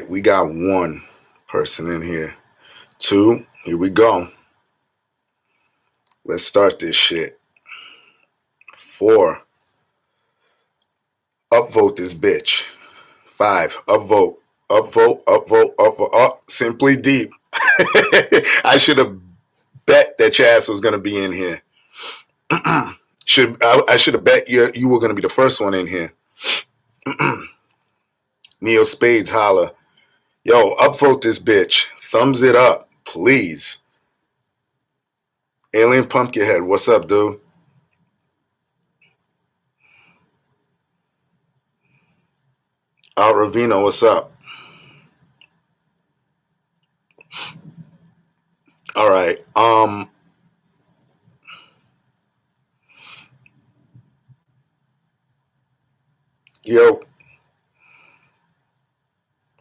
right, we got one person in here. Two, here we go. Let's start this shit. Four, upvote this bitch. Five, upvote. Upvote, upvote, upvote, up. Simply deep. I should have bet that your ass was going to be in here. I should have bet you were going to be the first one in here. Neo Spades holla. Yo, upvote this bitch. Thumbs it up, please. Alien Pumpkinhead, what's up, dude? Al Ravino, what's up? All right. Yo,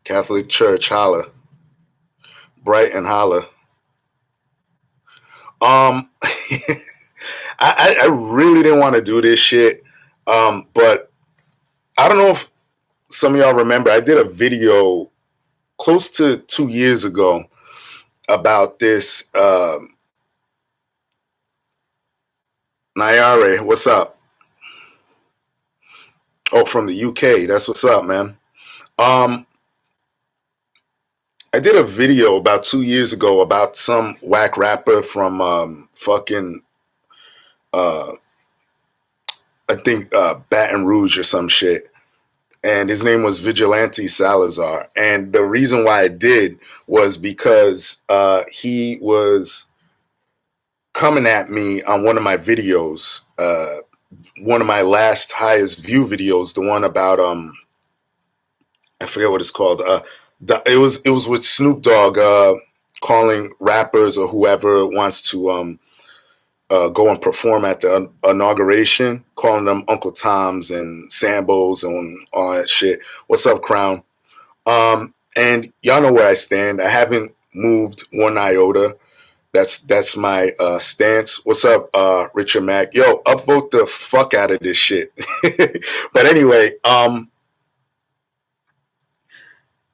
Catholic Church, holla. Brighton, holla. I really didn't want to do this shit. But I don't know if some of y'all remember, I did a video close to 2 years ago about this. Nayare, what's up? Oh, from the UK. That's what's up, man. I did a video about 2 years ago about some whack rapper from fucking I think Baton Rouge or some shit. And his name was Vigilante Salazar. And the reason why I did was because he was coming at me on one of my videos, one of my last highest view videos, the one about I forget what it's called. It was with Snoop Dogg calling rappers or whoever wants to go and perform at the inauguration, calling them Uncle Toms and Sambos and all that shit. What's up, Crown? And y'all know where I stand. I haven't moved one iota. That's my stance. What's up, Richard Mack? Yo, upvote the fuck out of this shit. But anyway,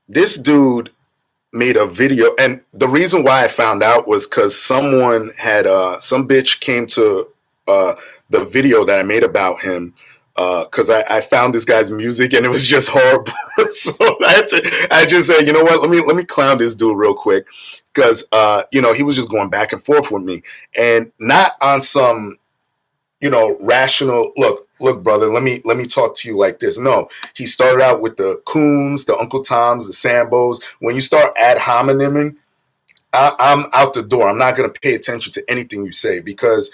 this dude made a video, and the reason why I found out was because someone had some bitch came to the video that I made about him because I found this guy's music and it was just horrible. So I just said, you know what, let me clown this dude real quick because he was just going back and forth with me and not on some rational look, brother, let me talk to you like this. No, he started out with the Coons, the Uncle Toms, the Sambos. When you start ad hominiming, I'm out the door. I'm not going to pay attention to anything you say because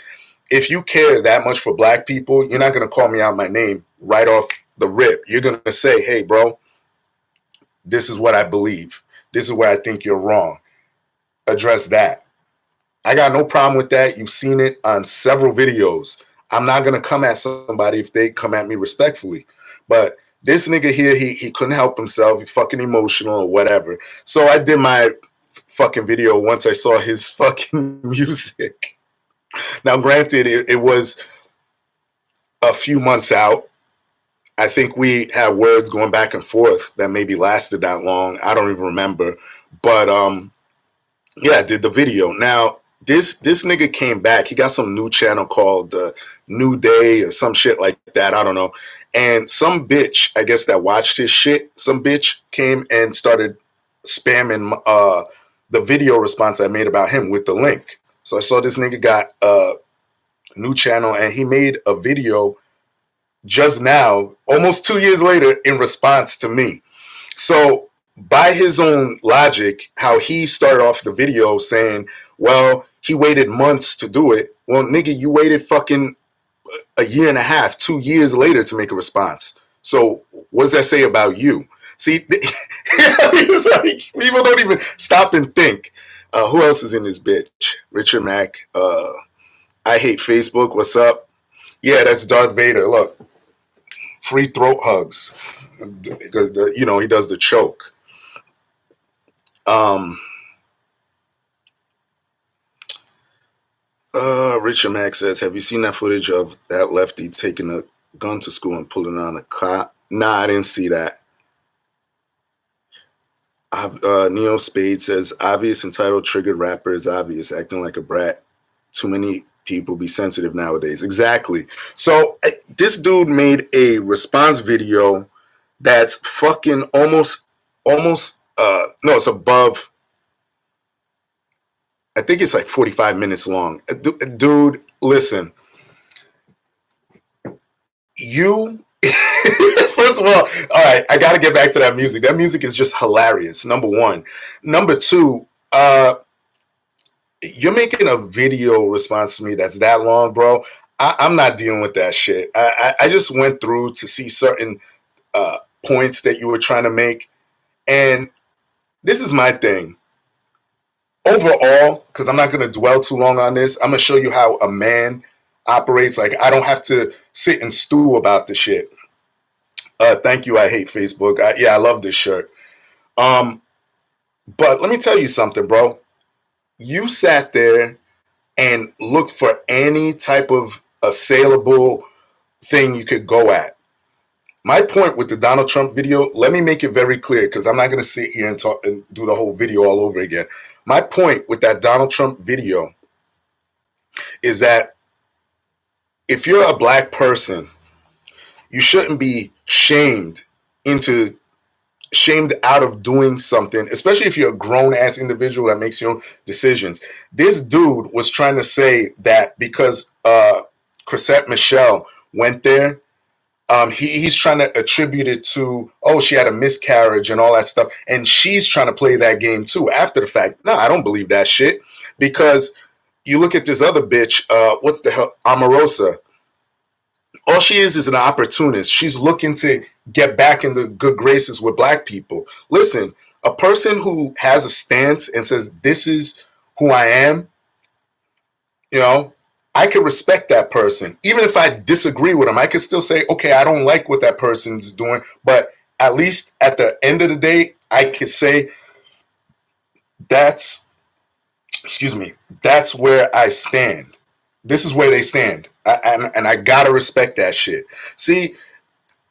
if you care that much for black people, you're not going to call me out my name right off the rip. You're going to say, hey, bro, this is what I believe. This is where I think you're wrong. Address that. I got no problem with that. You've seen it on several videos. I'm not going to come at somebody if they come at me respectfully. But this nigga here, he couldn't help himself. He fucking emotional or whatever. So I did my fucking video once I saw his fucking music. Now, granted, it was a few months out. I think we had words going back and forth that maybe lasted that long. I don't even remember. But yeah, I did the video. Now, this nigga came back. He got some new channel called New Day or some shit like that. I don't know. And some bitch, I guess, that watched his shit, some bitch came and started spamming the video response I made about him with the link. So I saw this nigga got a new channel and he made a video just now, almost 2 years later, in response to me. So by his own logic, how he started off the video saying, well, he waited months to do it. Well, nigga, you waited fucking a year and a half, 2 years later to make a response. So what does that say about you? See, it's like, people don't even stop and think. Who else is in this bitch? Richard Mack. I hate Facebook. What's up? Yeah, that's Darth Vader. Look, free throat hugs because he does the choke. Richard Mack says, have you seen that footage of that lefty taking a gun to school and pulling on a cop? Nah, I didn't see that. Neo Spade says, obvious entitled triggered rapper is obvious, acting like a brat. Too many people be sensitive nowadays. Exactly. So this dude made a response video that's fucking almost no, it's above, I think it's like 45 minutes long. Dude, listen, you first of all right, I gotta get back to that music. That music is just hilarious, number one. Number two, you're making a video response to me that's that long, bro. I'm not dealing with that shit. I just went through to see certain points that you were trying to make, and this is my thing overall, because I'm not going to dwell too long on this. I'm going to show you how a man operates. Like, I don't have to sit and stew about the shit. Thank you. I hate Facebook. Yeah, I love this shirt. But let me tell you something, bro. You sat there and looked for any type of assailable thing you could go at. My point with the Donald Trump video, let me make it very clear, because I'm not going to sit here and talk and do the whole video all over again. My point with that Donald Trump video is that if you're a black person, you shouldn't be shamed out of doing something, especially if you're a grown-ass individual that makes your own decisions. This dude was trying to say that because Chrisette Michele went there, he's trying to attribute it to, oh, she had a miscarriage and all that stuff, and she's trying to play that game too after the fact. No, I don't believe that shit, because you look at this other bitch, what's the hell, Omarosa. All she is an opportunist. She's looking to get back in the good graces with black people. Listen, a person who has a stance and says, this is who I am, you know, I can respect that person. Even if I disagree with them, I can still say, okay, I don't like what that person's doing, but at least at the end of the day, I could say that's where I stand. This is where they stand. And I gotta respect that shit. See,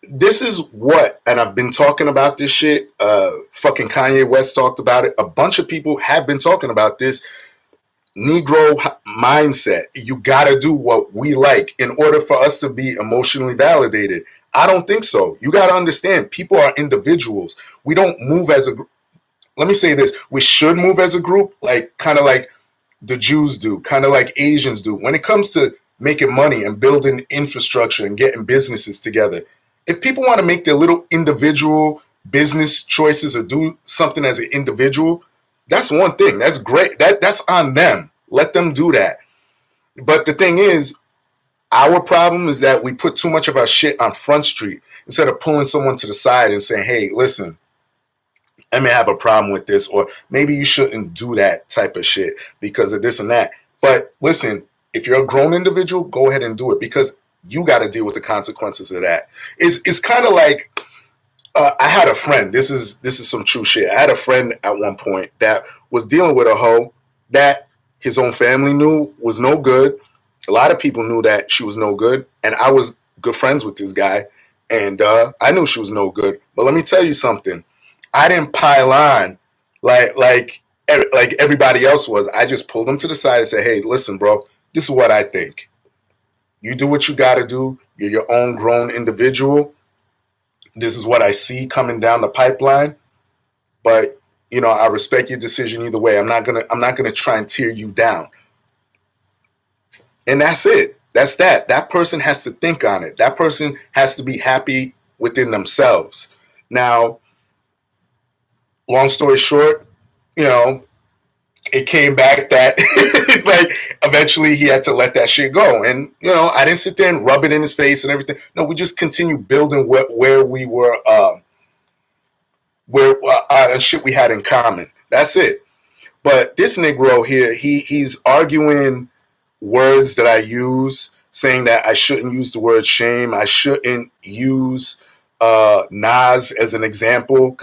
this is what, and I've been talking about this shit. Fucking Kanye West talked about it. A bunch of people have been talking about this. Negro mindset. You gotta do what we like in order for us to be emotionally validated. I don't think so. You gotta understand, people are individuals. We don't move as a group. Let me say this. We should move as a group, like kind of like the Jews do, kind of like Asians do. When it comes to making money and building infrastructure and getting businesses together, if people want to make their little individual business choices or do something as an individual, that's one thing. That's great. That's on them. Let them do that. But the thing is, our problem is that we put too much of our shit on Front Street instead of pulling someone to the side and saying, hey, listen, I may have a problem with this, or maybe you shouldn't do that type of shit because of this and that. But listen, if you're a grown individual, go ahead and do it, because you got to deal with the consequences of that. It's kind of like, I had a friend. This is some true shit. I had a friend at one point that was dealing with a hoe that his own family knew was no good. A lot of people knew that she was no good, and I was good friends with this guy, and I knew she was no good. But let me tell you something. I didn't pile on like everybody else was. I just pulled him to the side and said, hey, listen, bro, this is what I think. You do what you got to do. You're your own grown individual. This is what I see coming down the pipeline. But, you know, I respect your decision either way. I'm not gonna try and tear you down. And that's it. That's that. That person has to think on it. That person has to be happy within themselves. Now, long story short, you know, it came back that like eventually he had to let that shit go. And, you know, I didn't sit there and rub it in his face and everything. No, we just continued building where we were, shit we had in common. That's it. But this Negro here, he's arguing words that I use, saying that I shouldn't use the word shame. I shouldn't use Nas as an example.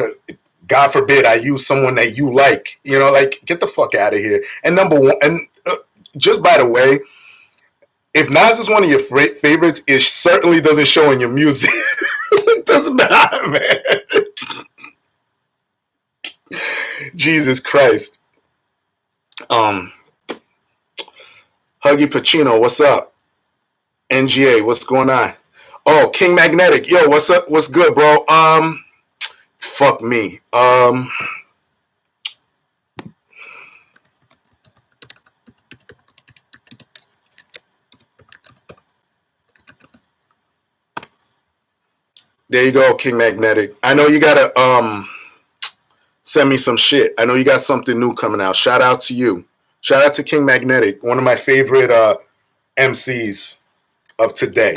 God forbid I use someone that you like, you know, like, get the fuck out of here. And number one, and just by the way, if Nas is one of your favorites, it certainly doesn't show in your music. It does not, man. Jesus Christ. Um, Huggy Pacino, what's up? NGA, what's going on? Oh, King Magnetic, yo, what's up? What's good, bro? Fuck me. There you go, King Magnetic. I know you gotta send me some shit. I know you got something new coming out. Shout out to you. Shout out to King Magnetic, one of my favorite MCs of today.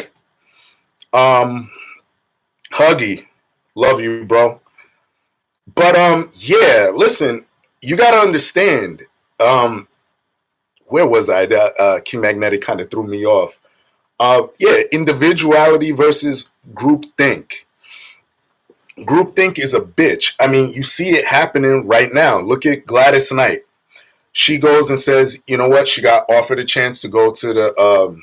Huggy, love you, bro. But yeah, listen, you gotta understand. Where was I? That King Magnetic kind of threw me off. Yeah, individuality versus groupthink. Groupthink is a bitch. I mean, you see it happening right now. Look at Gladys Knight. She goes and says, you know what? She got offered a chance to go to the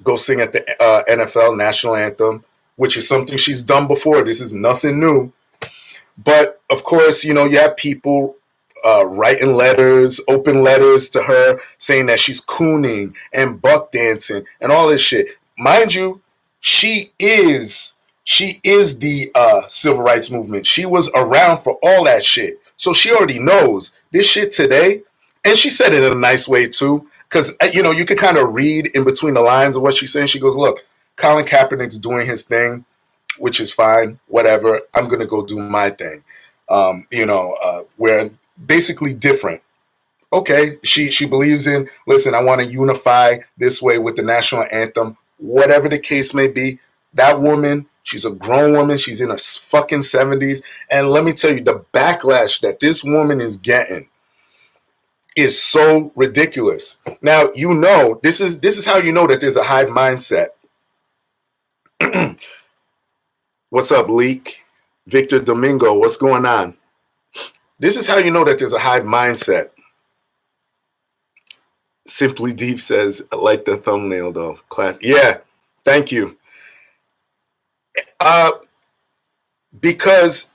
go sing at the NFL national anthem, which is something she's done before. This is nothing new. But of course, you know, you have people writing letters, open letters to her saying that she's cooning and buck dancing and all this shit. Mind you, she is the civil rights movement. She was around for all that shit. So she already knows this shit today. And she said it in a nice way too. Because, you know, you can kind of read in between the lines of what she's saying. She goes, look, Colin Kaepernick's doing his thing, which is fine, whatever. I'm going to go do my thing. We're basically different. Okay, she believes in, listen, I want to unify this way with the national anthem, whatever the case may be. That woman, she's a grown woman. She's in her fucking 70s. And let me tell you, the backlash that this woman is getting is so ridiculous. Now, you know, this is how you know that there's a hive mindset. What's up, Leak? Victor Domingo, what's going on? This is how you know that there's a hive mindset. Simply Deep says, I like the thumbnail though. Class. Yeah, thank you. Because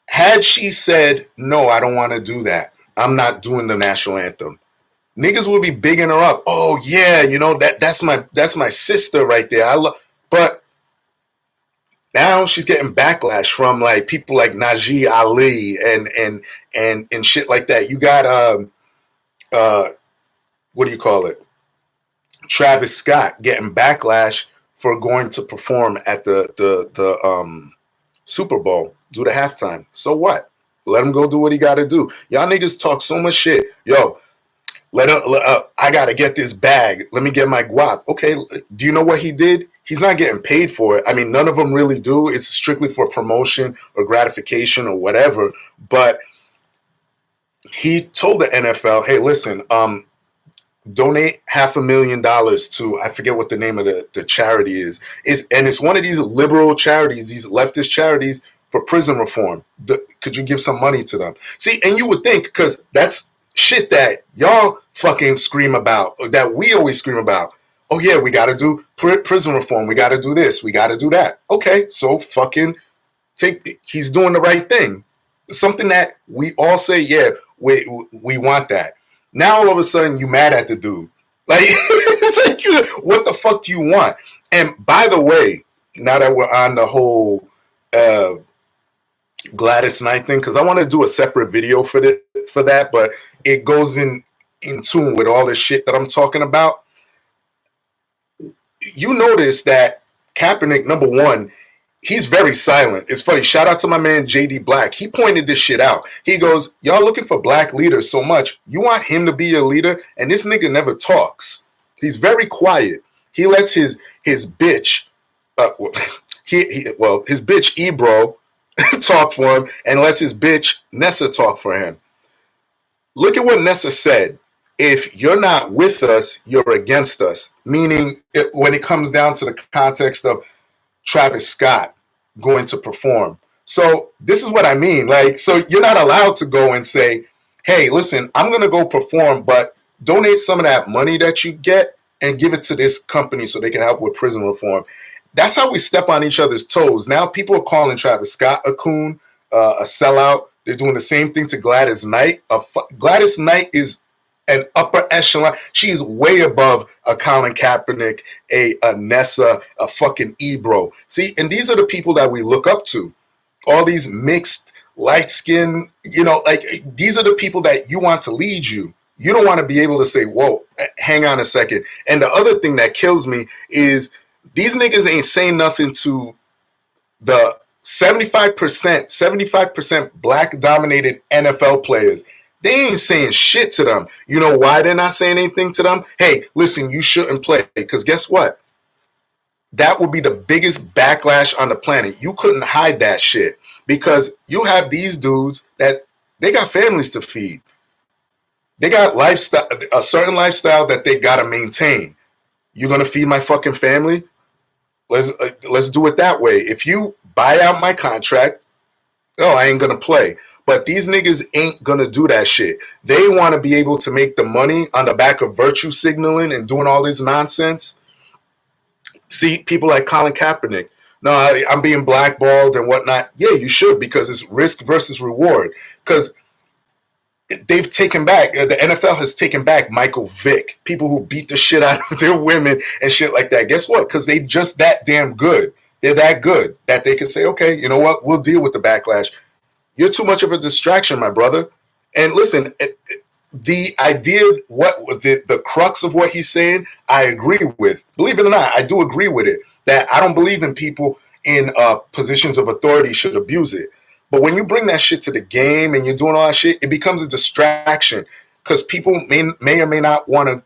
had she said, no, I don't want to do that, I'm not doing the national anthem, niggas would be bigging her up. Oh yeah, you know, that's my sister right there. But now she's getting backlash from like people like Najee Ali and shit like that. You got what do you call it? Travis Scott getting backlash for going to perform at the Super Bowl, do the halftime. So what? Let him go do what he got to do. Y'all niggas talk so much shit. Yo, I got to get this bag. Let me get my guap. Okay, do you know what he did? He's not getting paid for it. I mean, none of them really do. It's strictly for promotion or gratification or whatever. But he told the NFL, hey, listen, donate $500,000 to, I forget what the name of the charity is. And it's one of these liberal charities, these leftist charities for prison reform. Could you give some money to them? See, and you would think, because that's shit that y'all fucking scream about, or that we always scream about. Oh yeah, we got to do prison reform. We got to do this. We got to do that. Okay, so fucking he's doing the right thing. Something that we all say, yeah, we want that. Now all of a sudden you mad at the dude. Like, it's like, what the fuck do you want? And by the way, now that we're on the whole Gladys Knight thing, because I want to do a separate video for that, but it goes in tune with all this shit that I'm talking about. You notice that Kaepernick, number one, he's very silent. It's funny. Shout out to my man, JD Black. He pointed this shit out. He goes, y'all looking for black leaders so much. You want him to be your leader? And this nigga never talks. He's very quiet. He lets his bitch, his bitch Ebro talk for him, and lets his bitch Nessa talk for him. Look at what Nessa said. If you're not with us, you're against us. Meaning, when it comes down to the context of Travis Scott going to perform. So this is what I mean. Like, so you're not allowed to go and say, hey, listen, I'm going to go perform, but donate some of that money that you get and give it to this company so they can help with prison reform. That's how we step on each other's toes. Now people are calling Travis Scott a coon, a sellout. They're doing the same thing to Gladys Knight. Gladys Knight is an upper echelon. She's way above a Colin Kaepernick, a Nessa, a fucking Ebro. See, and these are the people that we look up to. All these mixed, light skin, like these are the people that you want to lead you. You don't want to be able to say, whoa, hang on a second. And the other thing that kills me is these niggas ain't saying nothing to the 75% black dominated NFL players. They ain't saying shit to them. You know why they're not saying anything to them? Hey, listen, you shouldn't play. Because guess what? That would be the biggest backlash on the planet. You couldn't hide that shit because you have these dudes that they got families to feed. They got lifestyle, a certain lifestyle that they got to maintain. You're going to feed my fucking family? Let's do it that way. If you buy out my contract, I ain't going to play. But these niggas ain't going to do that shit. They want to be able to make the money on the back of virtue signaling and doing all this nonsense. See, people like Colin Kaepernick. No, I'm being blackballed and whatnot. Yeah, you should, because it's risk versus reward. Because they've taken back, the NFL has taken back Michael Vick, people who beat the shit out of their women and shit like that. Guess what? Because they just that damn good. They're that good that they can say, okay, you know what? We'll deal with the backlash. You're too much of a distraction, my brother. And listen, the idea, the crux of what he's saying, I agree with. Believe it or not, I do agree with it. That I don't believe in people in positions of authority should abuse it. But when you bring that shit to the game and you're doing all that shit, it becomes a distraction because people may or may not want to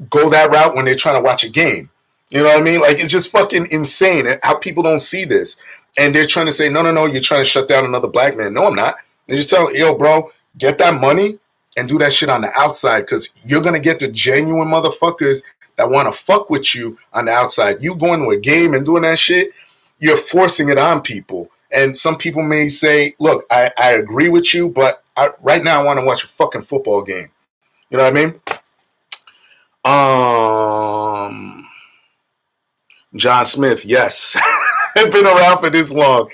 go that route when they're trying to watch a game. You know what I mean? Like, it's just fucking insane how people don't see this. And they're trying to say, no, you're trying to shut down another black man. No, I'm not. They're just telling, yo, bro, get that money and do that shit on the outside because you're going to get the genuine motherfuckers that want to fuck with you on the outside. You going to a game and doing that shit, you're forcing it on people. And some people may say, look, I agree with you, but right now I want to watch a fucking football game. You know what I mean? John Smith, yes. I've been around for this long.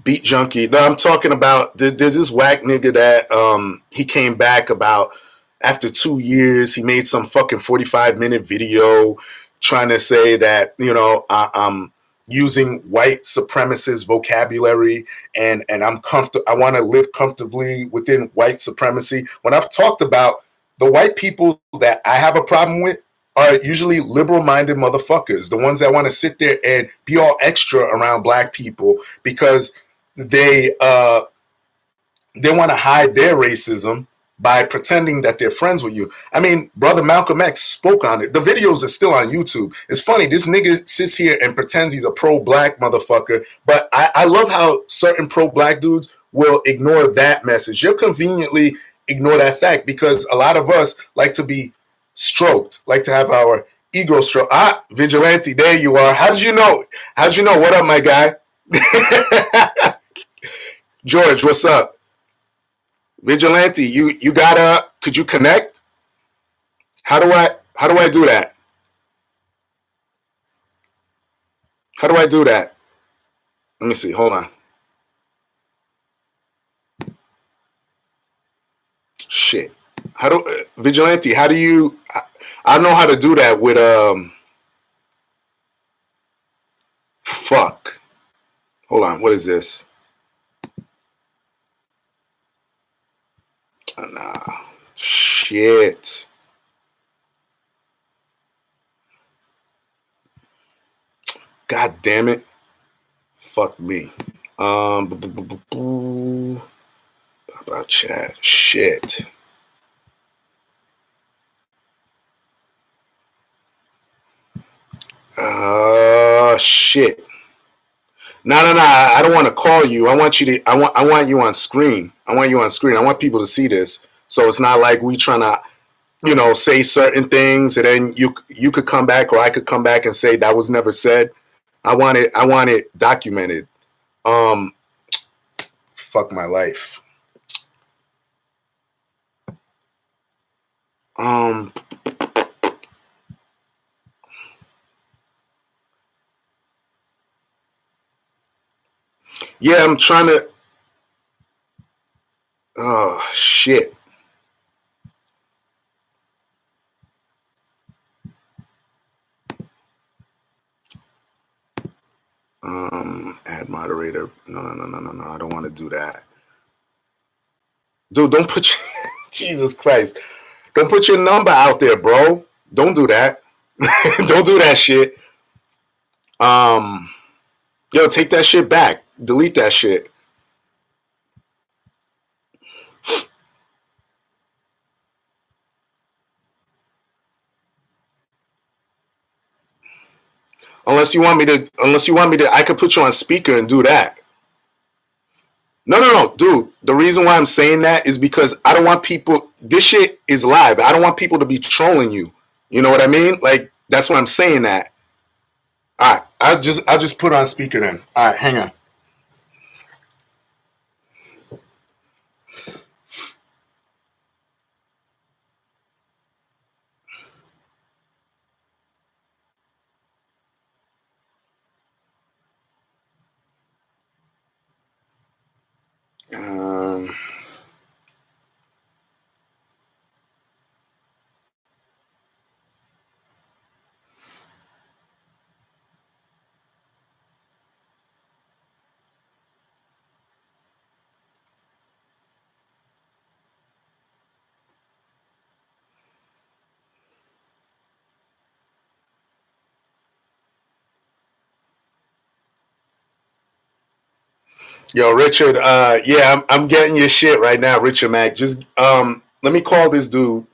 Beat Junkie. No, I'm talking about there's this whack nigga that he came back about after 2 years. He made some fucking 45-minute video trying to say that, I'm using white supremacist vocabulary and I'm comfortable. I want to live comfortably within white supremacy. When I've talked about the white people that I have a problem with are usually liberal-minded motherfuckers, the ones that want to sit there and be all extra around black people because they want to hide their racism by pretending that they're friends with you. I mean, brother Malcolm X spoke on it. The videos are still on YouTube. It's funny, this nigga sits here and pretends he's a pro-black motherfucker, but I love how certain pro-black dudes will ignore that message. You'll conveniently ignore that fact because a lot of us like to be stroked, like to have our ego stroke. Vigilante, there you are. How did you know? What up, my guy? George, what's up? Vigilante, you gotta, could you connect? How do I do that? How do I do that? Let me see, hold on. Shit. Vigilante, how do you, I don't know how to do that with, fuck. Hold on, what is this? Nah. Shit. God damn it. Fuck me. How about chat? Shit. Shit. No. I don't want to call you. I want you on screen. I want people to see this. So it's not like we trying to, say certain things and then you could come back or I could come back and say that was never said. I want it documented. Fuck my life. Yeah, I'm trying to. Oh shit. Add moderator. No. I don't want to do that. Dude, don't put your, Jesus Christ. Don't put your number out there, bro. Don't do that. Don't do that shit. Yo, take that shit back. Delete that shit. Unless you want me to, I could put you on speaker and do that. No, dude. The reason why I'm saying that is because I don't want people. This shit is live. I don't want people to be trolling you. You know what I mean? Like that's why I'm saying that. All right, I'll just put on speaker then. All right, hang on. Yo, Richard. Yeah, I'm getting your shit right now, Richard Mac. Just let me call this dude.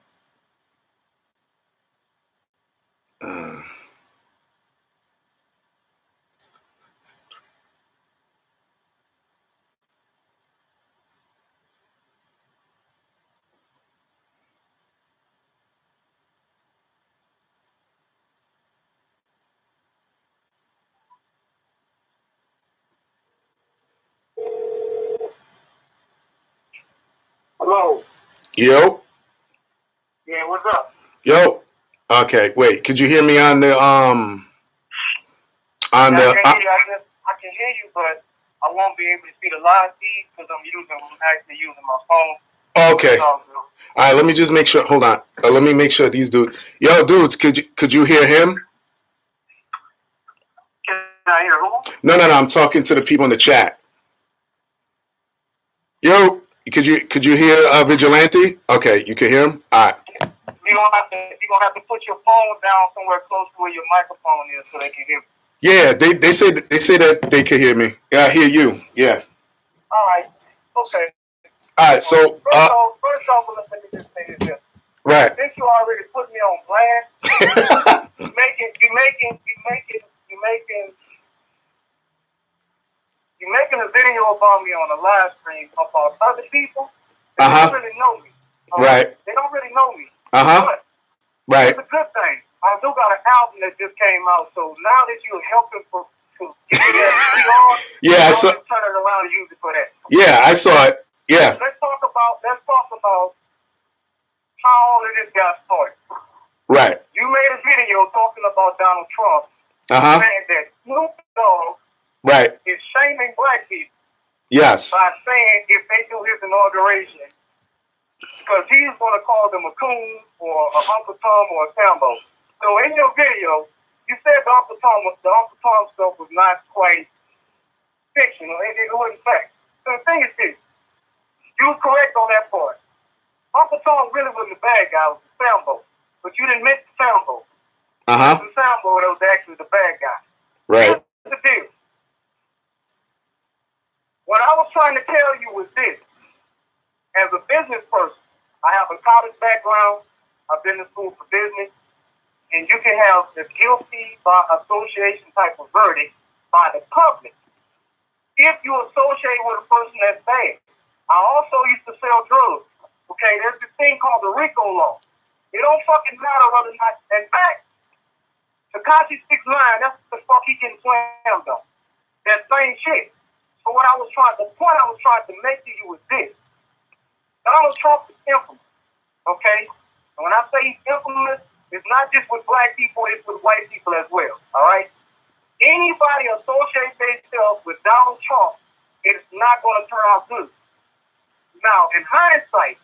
Hello. Yo. Yeah, what's up? Yo. Okay, wait. Could you hear me on the on Yeah, the? I can hear you, but I won't be able to see the live feed because I'm actually using my phone. Okay. All right. Let me just make sure. Hold on. Let me make sure these dudes. Yo, dudes. Could you hear him? Can I hear who? No. I'm talking to the people in the chat. Yo, could you hear Vigilante? Okay, you can hear him. All right. You're gonna have to put your phone down somewhere close to where your microphone is so they can hear me. Yeah, they say that they can hear me. Yeah, I hear you. Yeah. All right. Okay. All right. So first off, let me just say this. Right. Since you already put me on blast, you're making a video about me on a live stream about other people that don't really know me. Right. They don't really know me. But right. It's a good thing. I do got an album that just came out, so now that you're helping to get that PR, yeah, I saw. Turn it around and use it for that. Yeah, I saw it. Yeah. Let's talk about how all of this got started. Right. You made a video talking about Donald Trump, saying that Snoop Dogg is shaming black people. Yes. By saying if they do his inauguration, because he's going to call them a coon or a Uncle Tom or a Sambo. So in your video, you said the Uncle Tom stuff was not quite fictional. It wasn't fact. So the thing is this. You were correct on that part. Uncle Tom really wasn't the bad guy. It was the Sambo. But you didn't miss the Sambo. It was the Sambo that was actually the bad guy. Right. Here's the deal. What I was trying to tell you was this. As a business person, I have a college background. I've been to school for business. And you can have the guilty by association type of verdict by the public if you associate with a person that's bad. I also used to sell drugs. Okay, there's this thing called the RICO law. It don't fucking matter whether or not. In fact, Tekashi 6ix9ine, that's the fuck he getting slammed on. That same shit. So the point I was trying to make to you was this. Donald Trump is infamous. Okay? And when I say he's infamous, it's not just with black people, it's with white people as well. All right? Anybody associate themselves with Donald Trump it's not going to turn out good. Now, in hindsight,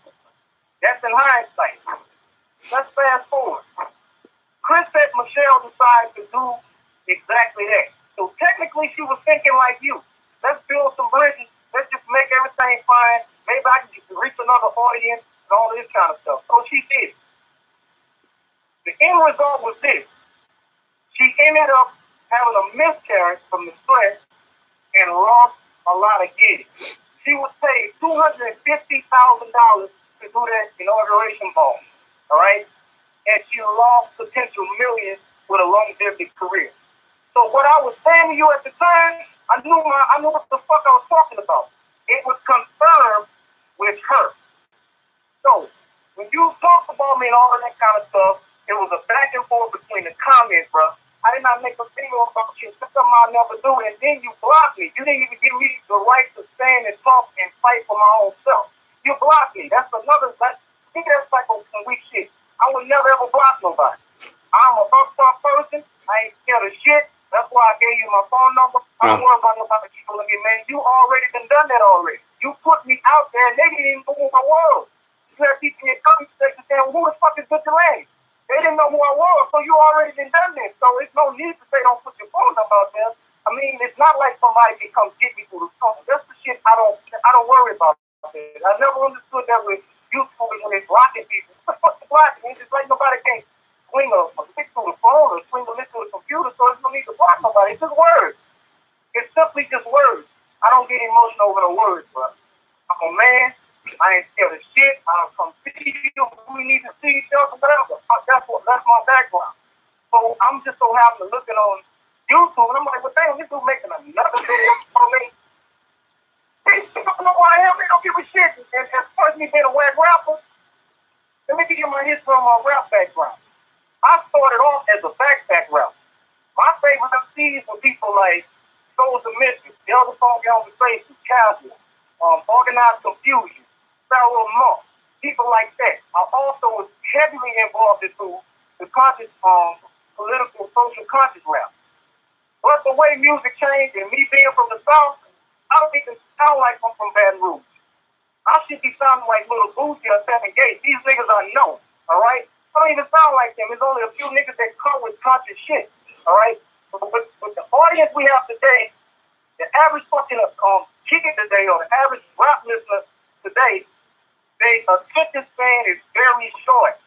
that's in hindsight. Let's fast forward. Chris said Michelle decided to do exactly that. So technically, she was thinking like you. Let's build some bridges. Let's just make everything fine. Maybe I can reach another audience and all this kind of stuff. So she did. The end result was this. She ended up having a miscarriage from the stress and lost a lot of gigs. She was paid $250,000 to do that inauguration ball. All right? And she lost potential millions with a longevity career. So what I was saying to you at the time, I knew what the fuck I was talking about. It was confirmed with her. So when you talked about me and all of that kind of stuff, it was a back and forth between the comments, bro. I did not make a video about shit. That's something I never do. And then you blocked me. You didn't even give me the right to stand and talk and fight for my own self. You blocked me. That's another. That's like some weak shit. I would never ever block nobody. I'm a upfront person. I ain't scared of shit. That's why I gave you my phone number. I don't worry about nobody people me, man. You already done that already. You put me out there and they didn't even know who I was. You had people in your comment section saying, who the fuck is Vigilante? They didn't know who I was, so you already done this. So there's no need to say don't put your phone number out there. I mean, it's not like somebody can come get me through the phone. That's the shit I don't worry about. I never understood that with YouTube when they're blocking people. What the fuck is blocking? It's just like nobody can swing a stick through the phone or swing a list through the computer, so there's no need to block nobody. It's just words. It's simply just words. I don't get emotional over the words, bro. I'm a man. I ain't scared of shit. I'll come see you. We need to see each other, whatever. That's my background. So I'm just so happy to look on YouTube, and I'm like, well, damn, this dude making another video for me. They don't know who I am. They don't give a shit. And as far as me being a whack rapper, let me give you my history on my rap background. I started off as a backpack rapper. My favorite MCs were people like Souls of Mystery, the other song Conversations, Casual, Organized Confusion, Pharaoh Monk, people like that. I also was heavily involved into the conscious, political, social conscious rap. But the way music changed and me being from the South, I don't even sound like I'm from Baton Rouge. I should be sounding like Little Boosie or Seven Gates. These niggas are known, all right? I don't even sound like them. There's only a few niggas that come with conscious shit, all right? But the audience we have today, the average fucking kid today or the average rap listener today, their attention span is very short.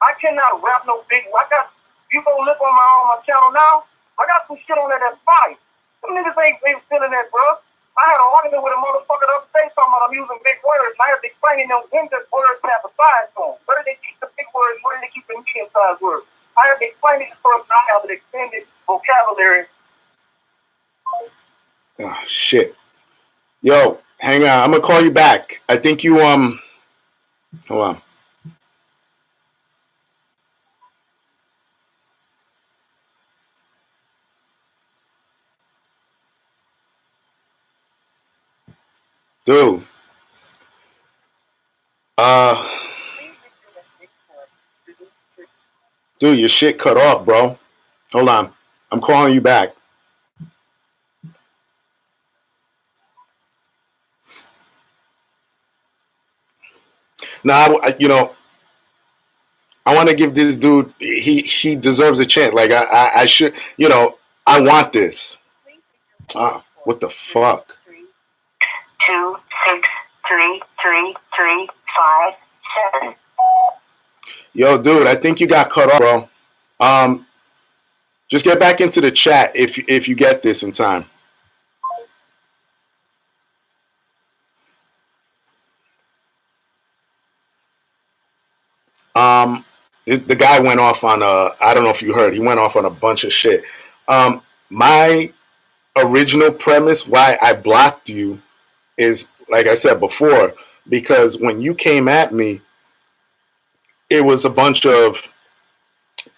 I cannot rap no big. You go look on my channel now. I got some shit on there that's fire. Some niggas ain't feeling that, bro. I had an argument with a motherfucker the other day talking about I'm using big words, and I had to explain to them when the words have a size to them. Where do they keep the big words? Where do they keep the medium-sized words? I had to explain it first. I have an extended vocabulary. Oh shit. Yo, hang on. I'm gonna call you back. I think you hold on. Dude. Dude, your shit cut off, bro. Hold on. I'm calling you back. Now, I want to give this dude, he deserves a chance. Like, I should, I want this. What the fuck? 2 6 3 3 3 5 7. Yo, dude, I think you got cut off, bro. Just get back into the chat if you get this in time. The guy went off on I don't know if you heard, he went off on a bunch of shit. My original premise why I blocked you is, like I said before, because when you came at me, it was a bunch of,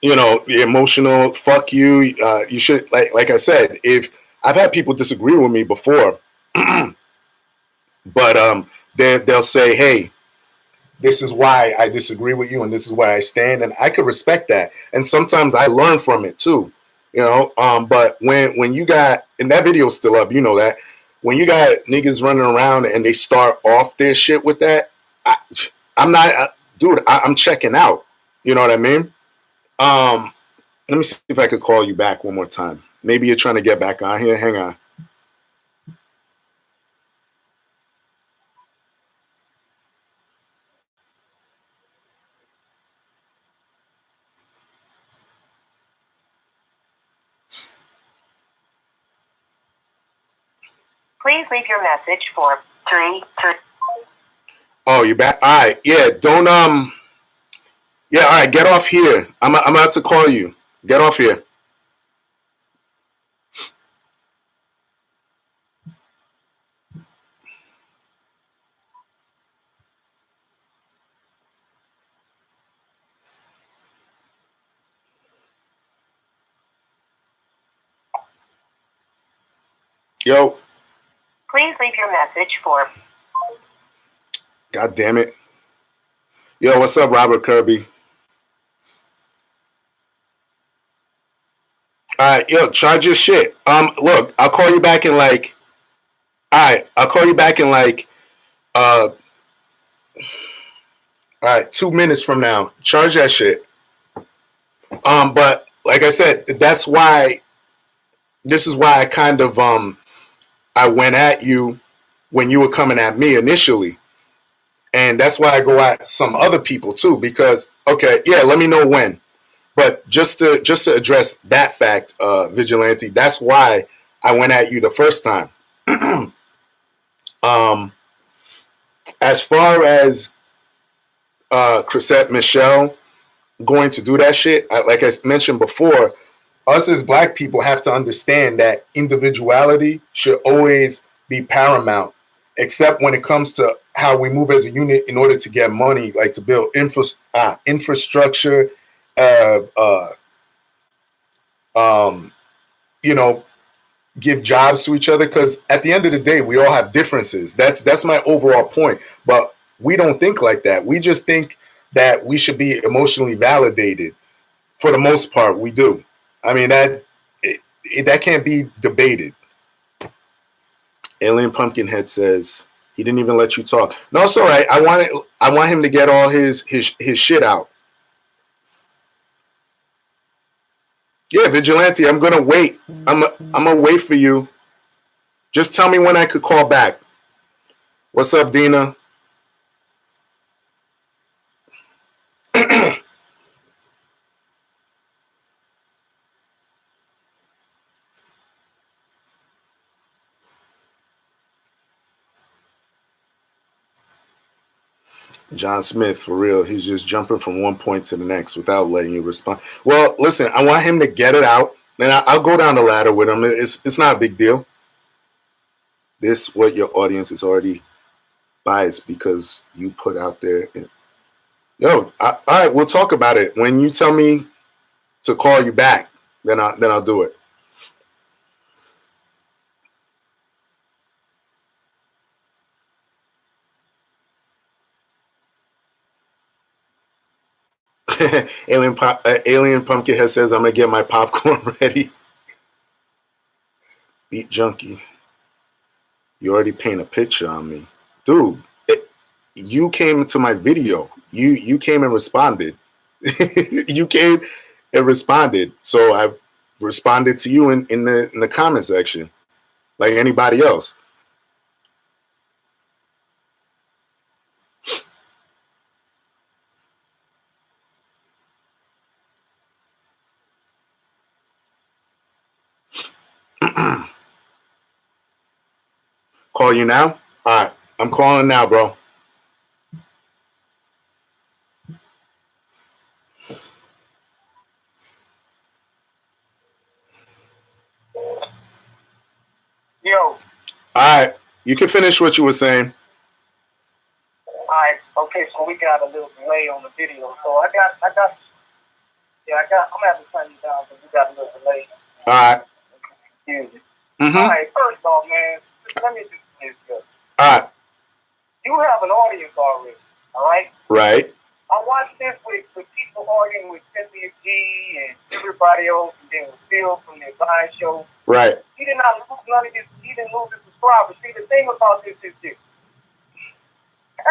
emotional fuck you. You should, like I said, if I've had people disagree with me before, but they'll say, hey, this is why I disagree with you and this is why I stand, and I could respect that. And sometimes I learn from it too, but when you got, and that video's still up, you know that, when you got niggas running around and they start off their shit with that, I'm not, dude. I'm checking out. You know what I mean? Let me see if I could call you back one more time. Maybe you're trying to get back on here. Hang on. Please leave your message for 3. Oh, you back? All right. Yeah. Don't Yeah. All right. Get off here. I'm about to call you. Get off here. Yo. Please leave your message for. God damn it. Yo, what's up, Robert Kirby? All right, yo, charge your shit. Look, I'll call you back in like. All right, I'll call you back in like. All right, 2 minutes from now. Charge that shit. But like I said, that's why. This is why I kind of I went at you when you were coming at me initially, and that's why I go at some other people too. Because okay, yeah, let me know when. But just to address that fact, Vigilante, that's why I went at you the first time. As far as Chrisette Michelle going to do that shit, like I mentioned before, us as black people have to understand that individuality should always be paramount, except when it comes to how we move as a unit in order to get money, like to build infrastructure, uh, uh, um, you know, give jobs to each other. Because at the end of the day, we all have differences. That's my overall point. But we don't think like that. We just think that we should be emotionally validated. For the most part, we do. I mean that can't be debated. Alien Pumpkinhead says he didn't even let you talk. No, it's all right. I want him to get all his shit out. Yeah, Vigilante, I'm gonna wait. I'm gonna wait for you. Just tell me when I could call back. What's up, Dina? John Smith, for real. He's just jumping from one point to the next without letting you respond. Well, listen, I want him to get it out, and I'll go down the ladder with him. It's not a big deal. This what your audience is already biased because you put out there. Yo, all right, we'll talk about it when you tell me to call you back. Then I'll do it. Alien Pumpkinhead says I'm gonna get my popcorn ready. Beat junkie. You already paint a picture on me, dude. You came to my video. You came and responded. You came and responded. So I responded to you in the comment section, like anybody else. Call you now? All right, I'm calling now, bro. Yo. All right, you can finish what you were saying. Alright, okay, so we got a little delay on the video. So I'm gonna have to turn you down because we got a little delay. Alright. Alright, first off, man, let me just say this. Alright. You have an audience already, alright? Right. I watched this with people arguing with Cynthia G and everybody else, and then with Phil from the Advice Show. Right. He did not lose none of his, he didn't lose his subscribers. See, the thing about this is this.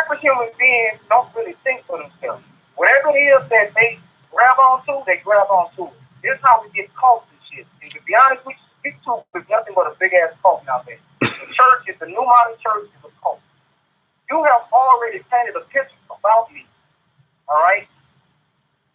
Every human being don't really think for themselves. Whatever it is that they grab onto, they grab onto it. This is how we get caught in shit. And to be honest with you, YouTube is nothing but a big ass cult nowadays. The church is the new modern church is a cult. You have already painted a picture about me, all right?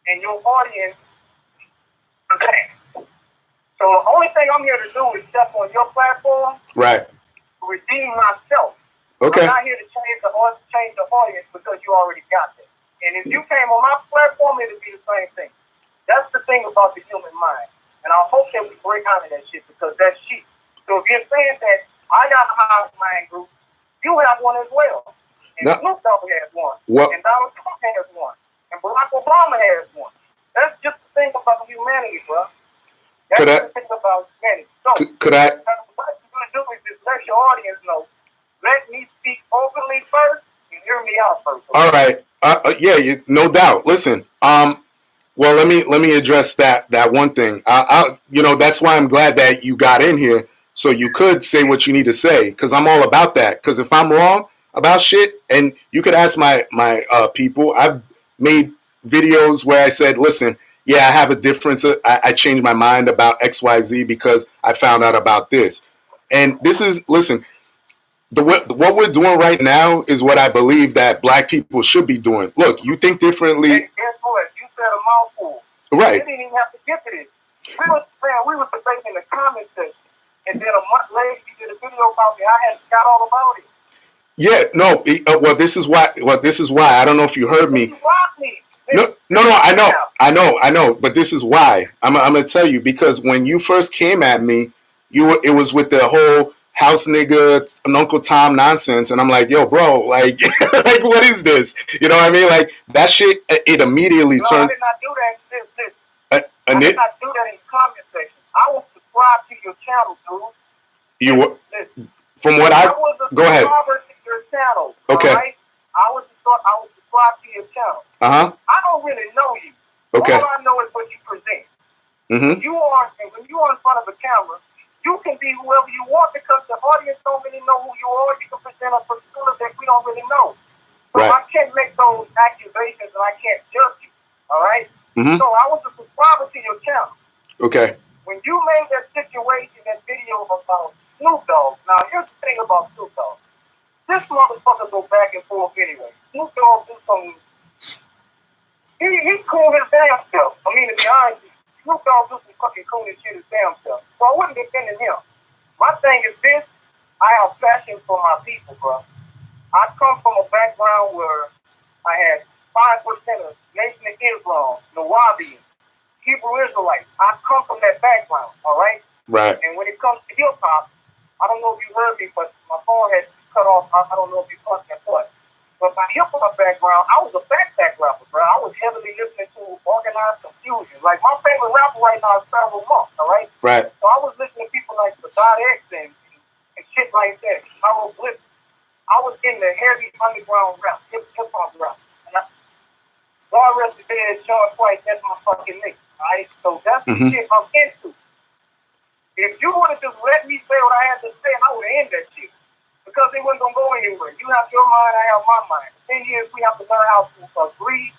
And your audience is that. So the only thing I'm here to do is step on your platform, Right. to redeem myself. Okay. I'm not here to change the audience because you already got that. And if you came on my platform, it'd be the same thing. That's the thing about the human mind. And I hope that we break out of that shit because that's shit. So if you're saying that I got a hive mind group, you have one as well. And No. Snoop Dogg has one. What? And Donald Trump has one. And Barack Obama has one. That's just the thing about humanity, bro. That's the thing about humanity. So, could I? what you're going to do is just let your audience know. Let me speak openly first and hear me out first. Okay? All right. Yeah, no doubt. Listen. Well, let me address that one thing. That's why I'm glad that you got in here so you could say what you need to say because I'm all about that. Because if I'm wrong about shit, and you could ask my people, I've made videos where I said, listen, yeah, I have a difference. I changed my mind about XYZ because I found out about this. And this is, listen, what we're doing right now is what I believe that black people should be doing. Look, you think differently. Hey, guess what? You said a mouthful. Right. You didn't even have to get to this. We was debating in the comment section. And then a month later, you did a video about me. I had got all about it. Yeah, no. Well, this is why. I don't know if you heard me. You robbed me. No. I know. But this is why I'm gonna tell you because when you first came at me, it was with the whole house nigga and Uncle Tom nonsense, and I'm like, yo, bro, like, like, what is this? You know what I mean? Like that shit. It immediately turned. I did not do that. I did not do that in the comment section. I was subscribed to your channel, dude. You were. From what I was a go ahead. subscriber to your channel. Okay. All right? I was subscribed to your channel. I don't really know you. Okay. All I know is what you present. Mm-hmm. When you are in front of a camera, you can be whoever you want because the audience don't really know who you are. You can present a persona that we don't really know. So right. I can't make those accusations and I can't judge you. All right? Mm-hmm. So I was a subscriber to your channel. Okay. When you made that situation, that video about Snoop Dogg, now here's the thing about Snoop Dogg. This motherfucker go back and forth anyway. Snoop Dogg do some... He cool his damn self. I mean, to be honest, Snoop Dogg do some fucking cool shit his damn self. So I wouldn't defend him. My thing is this, I have passion for my people, bro. I come from a background where I had 5% of Nation of Islam, Nawabi, Hebrew Israelites. I come from that background, all right? Right. And when it comes to hip-hop, I don't know if you heard me, but my phone had cut off. I don't know if you caught that part. But my hip-hop background, I was a backpack rapper, bro. I was heavily listening to Organized Confusion. Like, my favorite rapper right now is Pharaoh Monk, all right? Right. So I was listening to people like Sadat X and shit like that, Harold Blitz. I was in the heavy underground rap, hip-hop rap. God rest the dead, Sean White, that's my fucking nigga, all right? So that's the shit I'm into. If you would have just let me say what I had to say, I would have ended that shit. Because it wasn't going to go anywhere. You have your mind, I have my mind. The thing is, we have to learn how to agree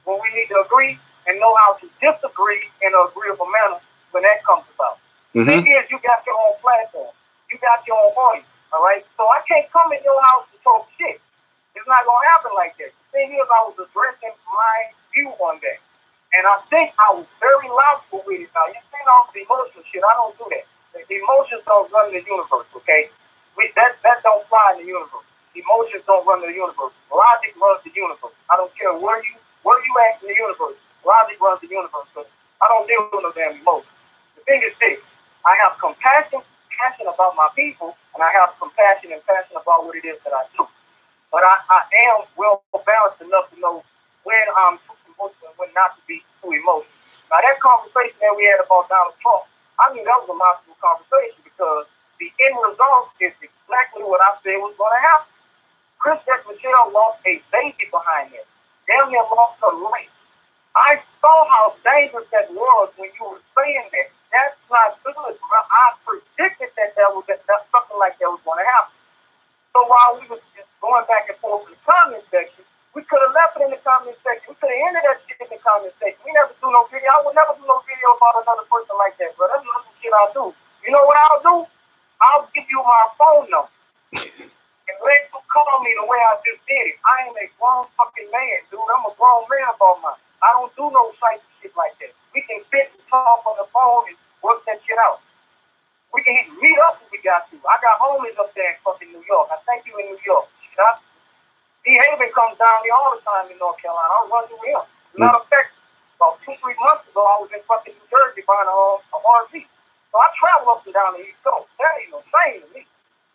when we need to agree and know how to disagree in an agreeable manner when that comes about. The thing is, you got your own platform. You got your own audience, all right? So I can't come in your house to talk shit. It's not going to happen like that. The thing is, I was addressing my view on that. And I think I was very logical with it. Now, you think all the emotional shit, I don't do that. The emotions don't run the universe, okay? That don't fly in the universe. Emotions don't run the universe. Logic runs the universe. I don't care where you at in the universe. Logic runs the universe. So I don't deal with no damn emotions. The thing is this. I have passion about my people, and I have compassion and passion about what it is that I do. But I am well balanced enough to know when I'm too emotional and when not to be too emotional. Now, that conversation that we had about Donald Trump, I mean, that was a logical conversation because the end result is exactly what I said was going to happen. Chris Michelle lost a baby behind it. Damn near lost her life. I saw how dangerous that was when you were saying that. That's not good, bro. I predicted that something like that was going to happen. comment section. We could have left it in the comment section. We could have ended that shit in the comment section. We never do no video. I would never do no video about another person like that, bro. That's not some shit I'll do. You know what I'll do? I'll give you my phone number. And let you call me the way I just did it. I ain't a grown fucking man, dude. I'm a grown man about mine. I don't do no psycho shit like that. We can sit and talk on the phone and work that shit out. We can meet up if we got to. I got homies up there in fucking New York. I thank you in New York. Hive comes down here all the time in North Carolina. I run through him. Matter of fact, about 2-3 months ago, I was in fucking New Jersey buying a RV. So I travel up and down the East Coast. That ain't no shame to me.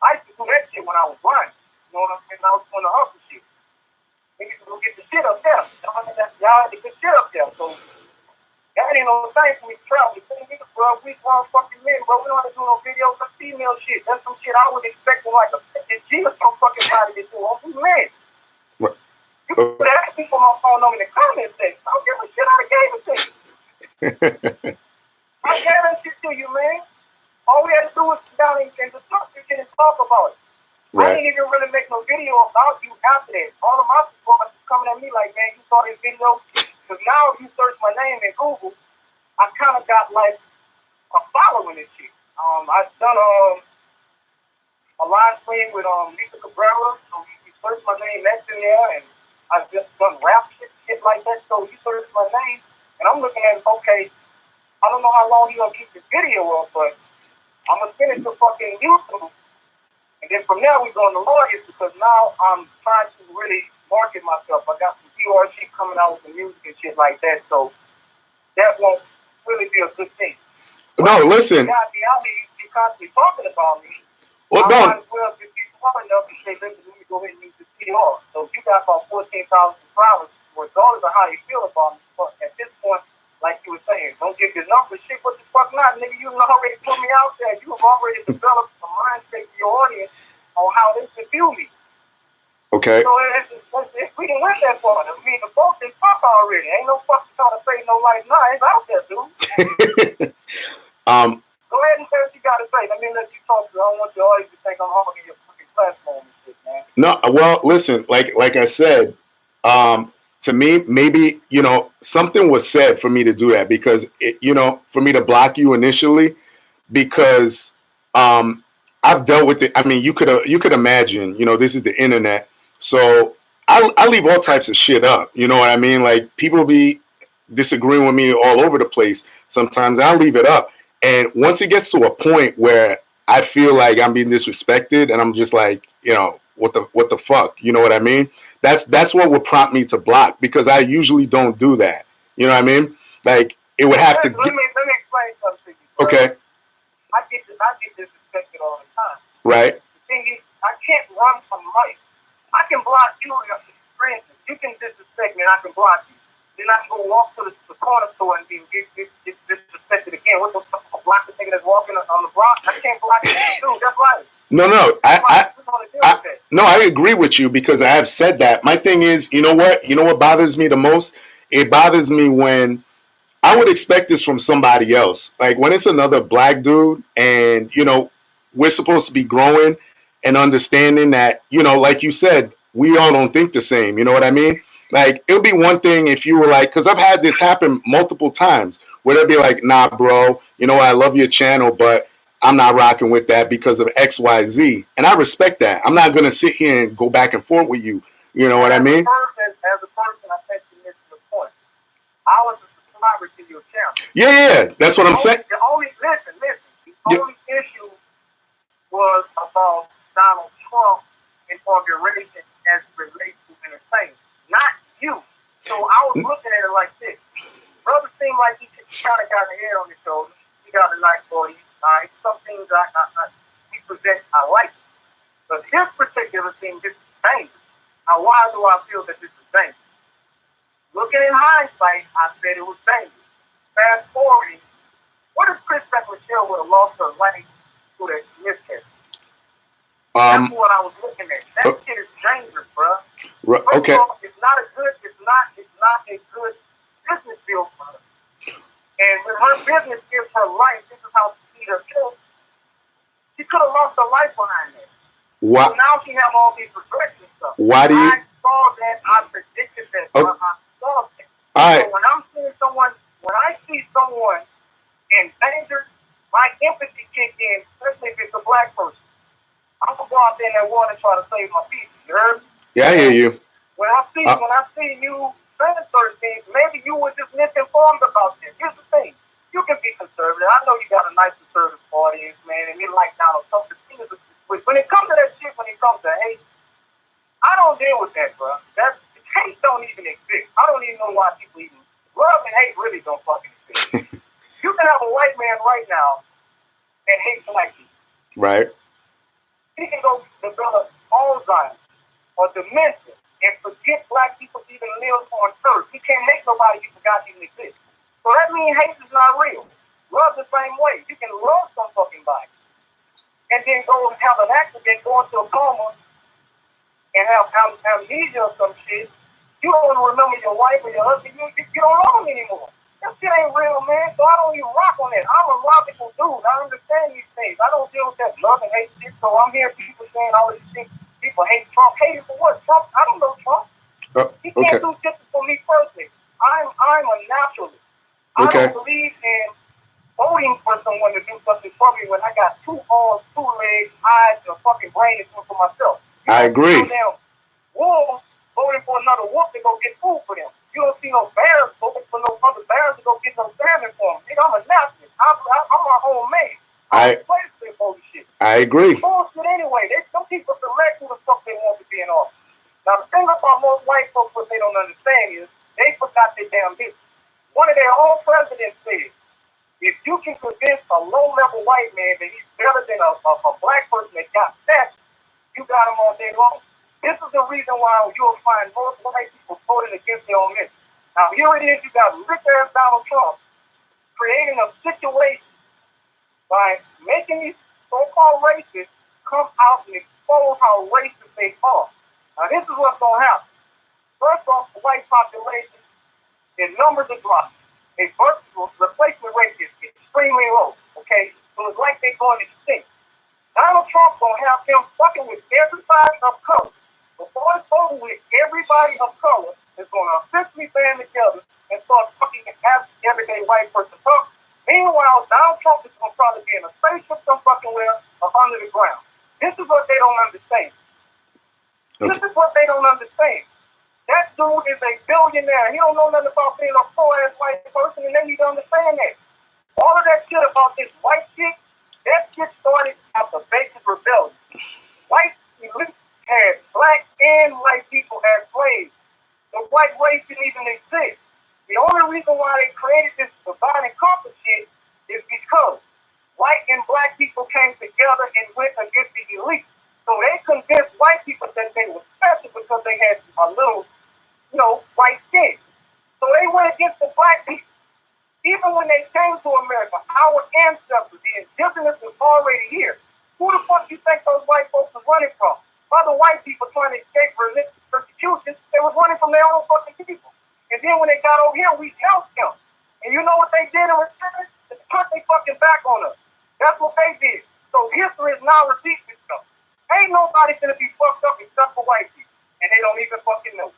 I used to do that shit when I was grinding. You know what I'm saying? I was doing the hustle shit. Niggas go get the shit up there. Y'all had to get shit up there. So that ain't no thing for me to travel. Niggas, bro, we grown fucking men, bro. We don't have to do no videos of female shit. That's some shit I was expecting like a G or some fucking body to do. I'm man. What? You could ask me for my phone number in the comment section. I don't give a shit. I gave it to you. I gave that shit to you, man. All we had to do was sit down and just talk to you and talk about it. Right. I didn't even really make no video about you after that. All of my supporters coming at me like, man, you saw this video? Because now if you search my name in Google, I kind of got like a following and shit. I've done a live stream with Lisa Cabrera, so you search my name next in there, and I've just done rap shit like that. So you search my name, and I'm looking at, okay, I don't know how long you're going to keep this video up, but I'm going to send it to fucking YouTube. And then from there, we go on the lawyers because now I'm trying to really market myself. I got some PR shit coming out with the music and shit like that. So that won't really be a good thing. No, listen. You got me out here, you constantly talking about me. Well, I might as well just be smart enough to say, listen, let me go ahead and use the PR. So if you got about 14,000 subscribers, regardless of how you feel about me, at this point, like you were saying, don't give your number. Shit, what the fuck not? Nigga, you already put me out there. You have already developed a mindset for your audience on how they should view me. Okay. So if we didn't went that far, I mean, the folks is fuck already. Ain't no fucking trying to say no life. Nah, it's out there, dude. Go ahead and say what you got to say. Let me let you talk. I don't want you always to think I'm hogging your fucking platform and shit, man. No, well, listen, like I said, to me, maybe, something was said for me to do that because, for me to block you initially because I've dealt with it. I mean, you could imagine, this is the internet. So I leave all types of shit up. You know what I mean? Like people be disagreeing with me all over the place. Sometimes I'll leave it up. And once it gets to a point where I feel like I'm being disrespected and I'm just like, what the fuck? You know what I mean? That's what would prompt me to block because I usually don't do that. You know what I mean? Like it would have to. Let me explain something to you. Bro. Okay. I get disrespected all the time. Right. The thing is, I can't run from life. I can block you, for instance. You can disrespect me, and I can block you. Then I can go walk to the corner store and get disrespected again. What the fuck? Block the nigga that's walking on the block. I can't block you, dude. That's right. No, I agree with you because I have said that. My thing is, you know what bothers me the most? It bothers me when I would expect this from somebody else. Like when it's another black dude and, we're supposed to be growing and understanding that, like you said, we all don't think the same. You know what I mean? Like it'll be one thing if you were like, because I've had this happen multiple times where they'll be like, nah, bro, I love your channel, but I'm not rocking with that because of X, Y, Z. And I respect that. I'm not going to sit here and go back and forth with you. You know what I mean? As a person, I think you missed the point. I was a subscriber to your channel. Yeah. That's what I'm saying. The only issue was about Donald Trump inauguration as it relates to entertainment, not you. So I was looking at it like this. Brother seemed like he kind of got a head on his shoulders. He got a nice body. Some things he presents, I like. But his particular thing, this is dangerous. Now, why do I feel that this is dangerous? Looking in hindsight, I said it was dangerous. Fast forwarding, what if Chris Michelle would have lost her life through that miscarriage? That's what I was looking at. That shit is dangerous, bro. Okay. All, it's not a good business deal for her. And when her business gives her life, this is how she feeds her children. She could have lost her life behind that. What? So now she have all these regrets and stuff. Why do you? saw that. I predicted that. Oh. I saw that. All right. So when I see someone in danger, my empathy kick in, especially if it's a black person. I'm gonna go out there in that water and try to save my people. You heard? Yeah, I hear you. When I see you saying certain things, maybe you were just misinformed about this. Here's the thing: you can be conservative. I know you got a nice conservative audience, man, and you like Donald Trump. But when it comes to that shit, when it comes to hate, I don't deal with that, bro. That hate don't even exist. I don't even know why people even love and hate really don't fucking exist. You can have a white man right now and hate black people. Right. He can go develop Alzheimer's or dementia and forget black people even live on earth. He can't make nobody he forgot even exist. So that means hate is not real. Love the same way. You can love some fucking body and then go and have an accident, go into a coma and have amnesia or some shit. You don't remember your wife or your husband. You don't love them anymore. That shit ain't real, man. So I don't even rock on that. I'm a logical dude. I understand these things. I don't deal with that love and hate shit. So I'm hearing people saying all these things. People hate Trump. Hate him for what? Trump? I don't know Trump. He can't do shit for me personally. I'm a naturalist. I don't believe in voting for someone to do something for me when I got 2 arms, 2 legs, eyes, and a fucking brain to do it for myself. I agree. Damn wolves voting for another wolf to go get food for them. You don't see no bears voting for no other bears to go get no salmon for them. Nigga, I'm a naturalist. I'm my own man. I don't play this bullshit. I agree. Bullshit anyway. Some people select who the fuck they want to be in office. Now the thing about most white folks, what they don't understand is they forgot their damn history. One of their own presidents said, if you can convince a low-level white man that he's better than a black person that got stature, you got him all day long. This is the reason why you'll find most white people voting against their own mission. Now here it is, you got rich-ass Donald Trump creating a situation by making these so-called racists come out and expose how racist they are. Now this is what's going to happen. First off, the white population, their numbers are dropping. Their birth replacement rate is extremely low, okay? So it's like they're going extinct. Donald Trump going to have him fucking with everybody of color. Before it's over with, everybody of color is going to officially band together and start fucking as everyday white person talk. Meanwhile, Donald Trump is going to probably be in a spaceship some fucking where up under the ground. This is what they don't understand. Okay. This is what they don't understand. That dude is a billionaire. He don't know nothing about being a poor-ass white person, and they need to understand that. All of that shit about this white shit, that shit started at the basic rebellion. White elite had black and white people as slaves. The white race didn't even exist. The only reason why they created this divide and conquer shit is because white and black people came together and went against the elite. So they convinced white people that they were special because they had a little, white skin. So they went against the black people. Even when they came to America, our ancestors, the indigenous, was already here. Who the fuck you think those white folks was running from? Other white people trying to escape religious persecution, they was running from their own fucking people. And then when they got over here, we helped them. And you know what they did in return? They turned their fucking back on us. That's what they did. So history is now repeating itself. Ain't nobody gonna be fucked up except for white people. And they don't even fucking know.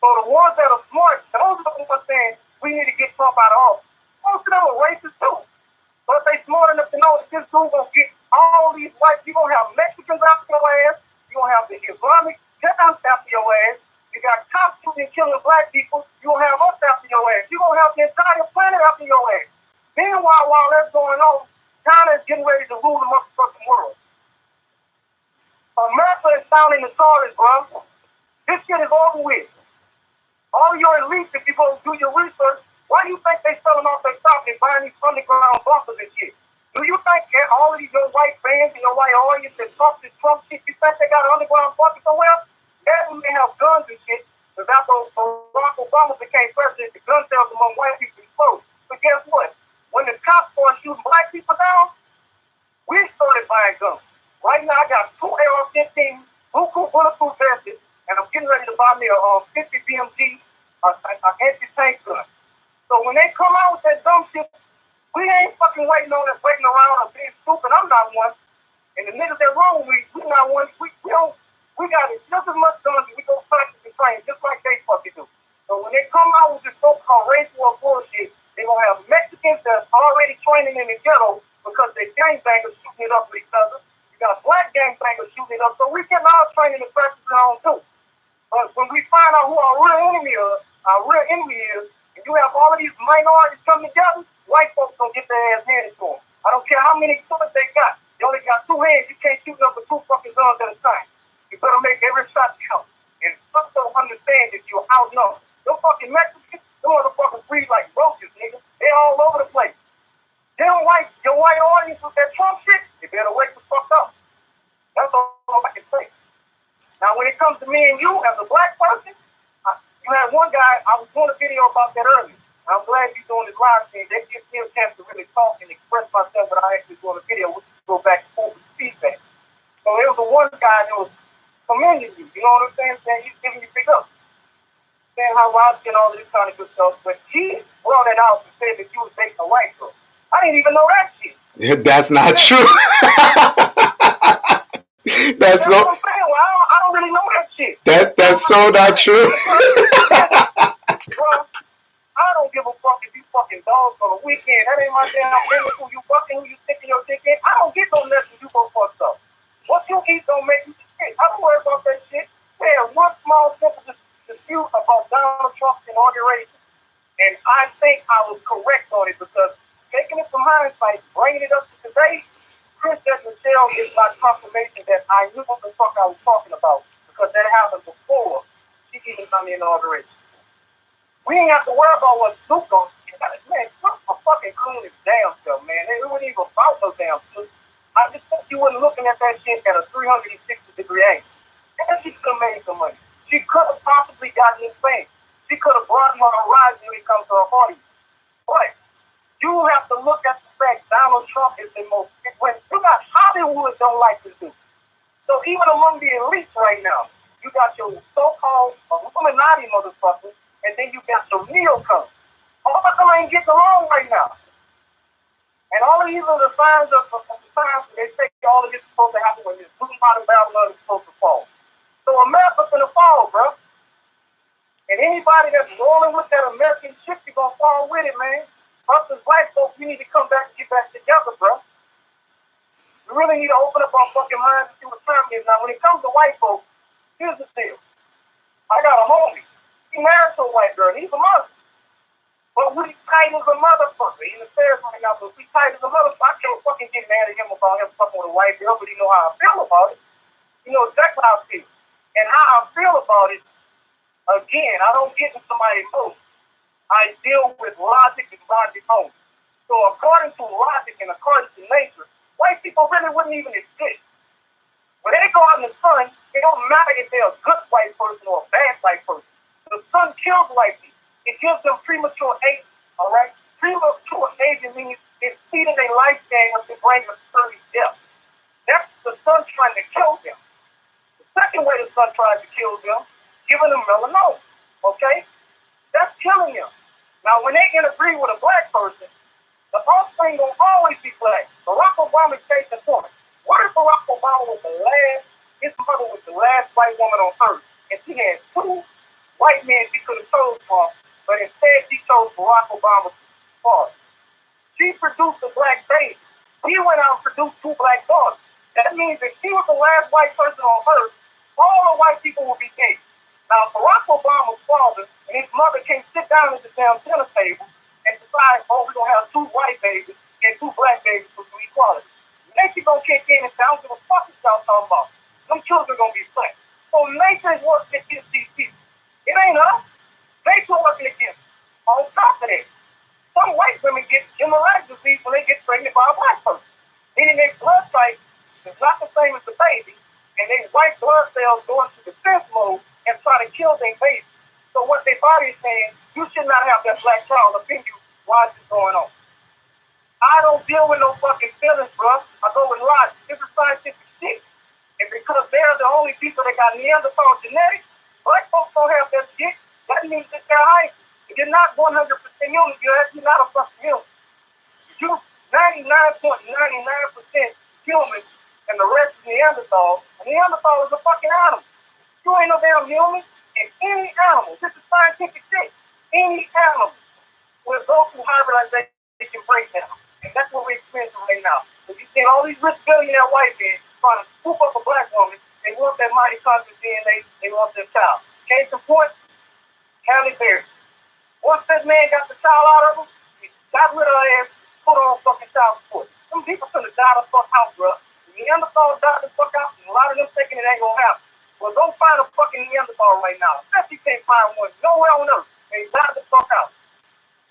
So the ones that are smart, those are the ones saying, we need to get Trump out of office. Most of them are racist too. But if they smart enough to know that this dude gonna get all these white, you're gonna have Mexicans after your ass, you're gonna have the Islamic terrorists after your ass, you got cops shooting and killing black people, you're gonna have us after your ass, you're gonna have the entire planet after your ass. Meanwhile, while that's going on, China is getting ready to rule the motherfucking world. America is sounding the chorus, bro. This shit is over with. All your elites, if you go do your research, why do you think they selling off their stock and buying these underground bunkers and shit? Do you think that all of these your white fans and your white audience that talk this Trump shit, you think they got an underground bunker somewhere? Yeah, we may have guns and shit, but that's when Barack Obama became president, the gun sales among white people exploded. But guess what? When the cops started shooting black people down, we started buying guns. Right now, I got 2 AR-15 bulletproof vests, and I'm getting ready to buy me a 50 BMG, an anti-tank gun. So when they come out with that dumb shit, we ain't fucking waiting around or being stupid. I'm not one. And the niggas that wrong with me, we not one. We don't We got just as much guns and we go practice and train just like they fucking do. So when they come out with this so-called race war bullshit, they're going to have Mexicans that's already training in the ghetto because they gangbangers shooting it up with each other. You got black gangbangers shooting it up. So we can all train in the practice on too. But when we find out who our real enemy is, and you have all of these minorities come together, white folks gonna get their ass handed to them. I don't care how many guns they got. They only got two hands. You can't shoot up with two fucking guns at a time. You better make every shot count. And some don't understand that you're outnumbered. Them fucking Mexicans, them motherfuckers breathe like roaches, nigga. They all over the place. They don't like your white audience with that Trump shit. They better wake the fuck up. That's all I can say. Now, when it comes to me and you as a black person, you had one guy, I was doing a video about that earlier. I'm glad you're doing this live stream. That gives me a chance to really talk and express myself without actually doing a video, which go back and forth with feedback. So there was the one guy that was commending you, you know what I'm saying? Saying he's giving you big up. Saying how I and all of this kind of good stuff. But he brought it out and said that you was dating a white girl. I didn't even know that shit. That's not true. That's so. What I'm saying. Well, I don't really know that shit. That's so not true. Bro, I don't give a fuck if you fucking dogs on the weekend. That ain't my damn business. Who you fucking, who you sticking your dick in. I don't get no less than you go fuck up. What you eat don't make you shit. I don't worry about that shit. Man, one small simple dispute about Donald Trump's inauguration, and I think I was correct on it because taking it from hindsight, bringing it up to today, Princess Michelle is my confirmation that I knew what the fuck I was talking about because that happened before she even done the inauguration. We ain't have to worry about what Snoop gonna do. Man, Snoop a fucking clean his damn self, man. It wasn't even about no damn Snoop. I just think you wasn't looking at that shit at a 360-degree angle. And she could have made some money. She could have possibly gotten his fame. She could have broadened her horizon when it comes to her audience. But you have to look at the fact Donald Trump is the most, when you got Hollywood don't like this dude. So even among the elites right now, you got your so-called Illuminati motherfuckers, and then you got your neocons. All of them ain't getting along right now. And all of these are the signs of the times they say all of this is supposed to happen when this blue bottom Babylon is supposed to fall. So America's gonna fall, bro. And anybody that's rolling with that American ship, you're gonna fall with it, man. Us as white folks, we need to come back and get back together, bro. We really need to open up our fucking minds and see what time it is. Now, when it comes to white folks, here's the deal. I got a homie. He married to a white girl. He's a Muslim. But we tight as a motherfucker. He's in the stairs right now, but we tight as a motherfucker. I can't fucking get mad at him about him fucking with a white girl, but he know how I feel about it. He knows exactly how I feel. And how I feel about it, again, I don't get in somebody's emotions. I deal with logic and logic only. So according to logic and according to nature, white people really wouldn't even exist. When they go out in the sun, it don't matter if they're a good white person or a bad white person. The sun kills white people. It gives them premature age, all right? Premature aging means it's feeding their lifespan to bring them early death. That's the sun trying to kill them. The second way the sun tries to kill them, giving them melanoma, okay? That's killing them. Now, when they interbreed with a black person, the offspring will always be black. Barack Obama is case in point. What if Barack Obama was his mother was the last white woman on earth, and she had two white men she could have chose from, but instead she chose Barack Obama's father. She produced a black baby. He went out and produced two black daughters. That means if she was the last white person on earth, all the white people would be gay. Now, Barack Obama's father and his mother can't sit down at the damn dinner table and decide, oh, we're going to have two white babies and two black babies for equality. Nature going to kick in and say, I don't give a fuck what y'all talking about. Them children going to be black. So nature is working against these people. It ain't us. Nature working against them. On top of that, some white women get hemorrhagic disease when they get pregnant by a black person. Meaning their blood type is not the same as the baby, and their white blood cells go into defense mode and try to kill their baby. So what their body is saying, you should not have that black child up in you. Why is this going on? I don't deal with no fucking feelings, bro. I go with logic. This is scientific shit. And because they're the only people that got Neanderthal genetics, black folks don't have that shit. That means that they're hype. If you're not 100% human, you're actually not a fucking human. You're 99.99% human, and the rest is Neanderthal, A Neanderthal is a fucking animal. You ain't no damn human. And any animal, this is scientific shit, any animal will go through hybridization breakdown. And that's what we're experiencing right now. So you see all these rich billionaire white men trying to scoop up a black woman, they want that mitochondrial DNA, they want their child. Case in point, Halle Berry. Once that man got the child out of him, he got rid of her ass, put her on fucking child support. Some people finna die the fuck out, bro. Neanderthals died the fuck out, and a lot of them thinking it ain't gonna happen. Well, go find a fucking Neanderthal right now. Especially if you can't find one nowhere on earth. They died the fuck out.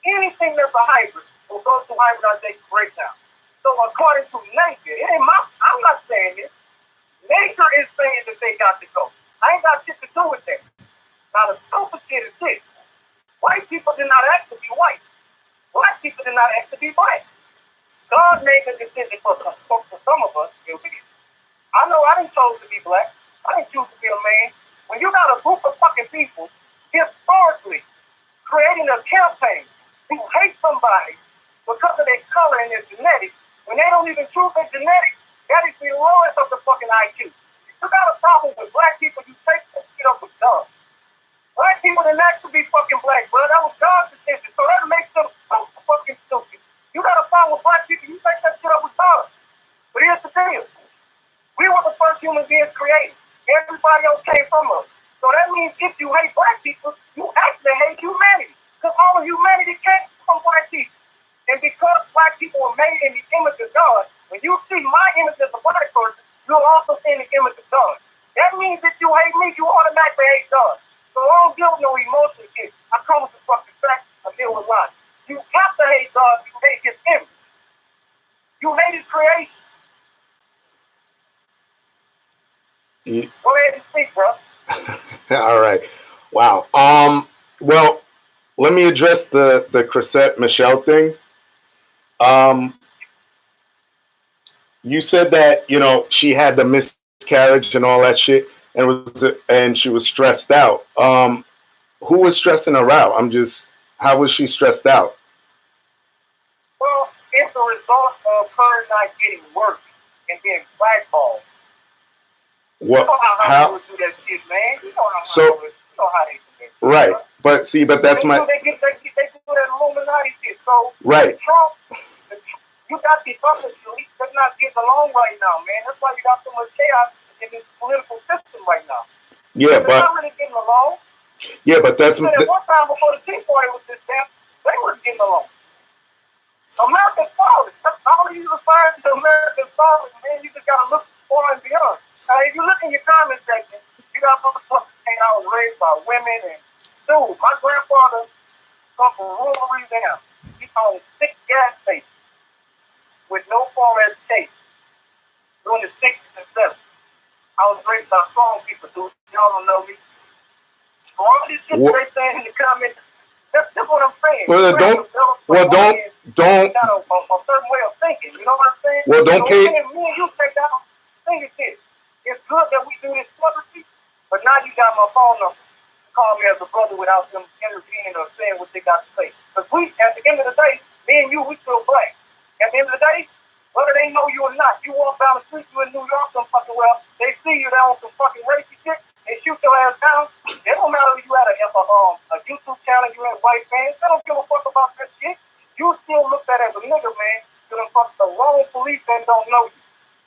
Anything that's a hybrid will go through hybridization breakdown. So according to nature, I'm not saying this. Nature is saying that they got to go. I ain't got shit to do with that. Now the stupid shit is this. White people did not act to be white. Black people did not act to be black. God made the decision for some of us to be. I know I didn't choose to be black. I didn't choose to be a man. When you got a group of fucking people historically creating a campaign to hate somebody because of their color and their genetics, when they don't even choose their genetics, that is the lowest of the fucking IQ. If you got a problem with black people, you take that shit up with God. Black people didn't act to be fucking black, bro. That was God's decision. So that makes them so fucking stupid. You got a problem with black people, you take that shit up with God. But here's the deal. We were the first human beings created. Everybody else came from us. So that means if you hate black people, you actually hate humanity. Because all of humanity came from black people. And because black people were made in the image of God, when you see my image as a black person, you'll also see the image of God. That means if you hate me, you automatically hate God. So I don't deal with no emotion shit. I come with the fucking facts, I deal with logic. You have to hate God, you hate his image. You hate his creation. Go ahead and speak, bro. All right. Wow. Well, let me address the Chrisette Michelle thing. You said that, you know, she had the miscarriage and all that shit, and she was stressed out. Who was stressing her out? How was she stressed out? Well, it's a result of her not getting work and being blackballed. What? You know how Hollywood do that shit, man. You know how Hollywood, you know how they do that shit. Right. But see, but that's my. They do that Illuminati shit. So right. Trump, you got these other elites that's not getting along right now, man. That's why you got so much chaos in this political system right now. Yeah, they're but not really getting along. Yeah, but that's at one time before the Tea Party was this damn, they weren't getting along. American fathers. That's all you referring to American fathers, man. You just gotta look far and beyond. Now, if you look in your comment section, you got motherfuckers saying I was raised by women and dude, my grandfather come from rural Louisiana. He owned 6 gas stations with no formal education during the 60s and 70s. I was raised by strong people, dude. Y'all don't know me. So all this shit they saying in the comments, that's what I'm saying. Well, don't. Got a certain way of thinking. You know what I'm saying? Well, don't me and you take down. Think it's this. It's good that we do this celebrity, but now you got my phone number. Call me as a brother without them intervening or saying what they got to say. Because we, at the end of the day, me and you, we still black. At the end of the day, whether they know you or not, you walk down the street, you in New York, some fucking well, they see you down on some fucking racist shit, they shoot your ass down. It don't matter if you had a YouTube channel, you had white fans, they don't give a fuck about that shit. You still looked at as a nigga, man, to them fuck the wrong police and don't know you.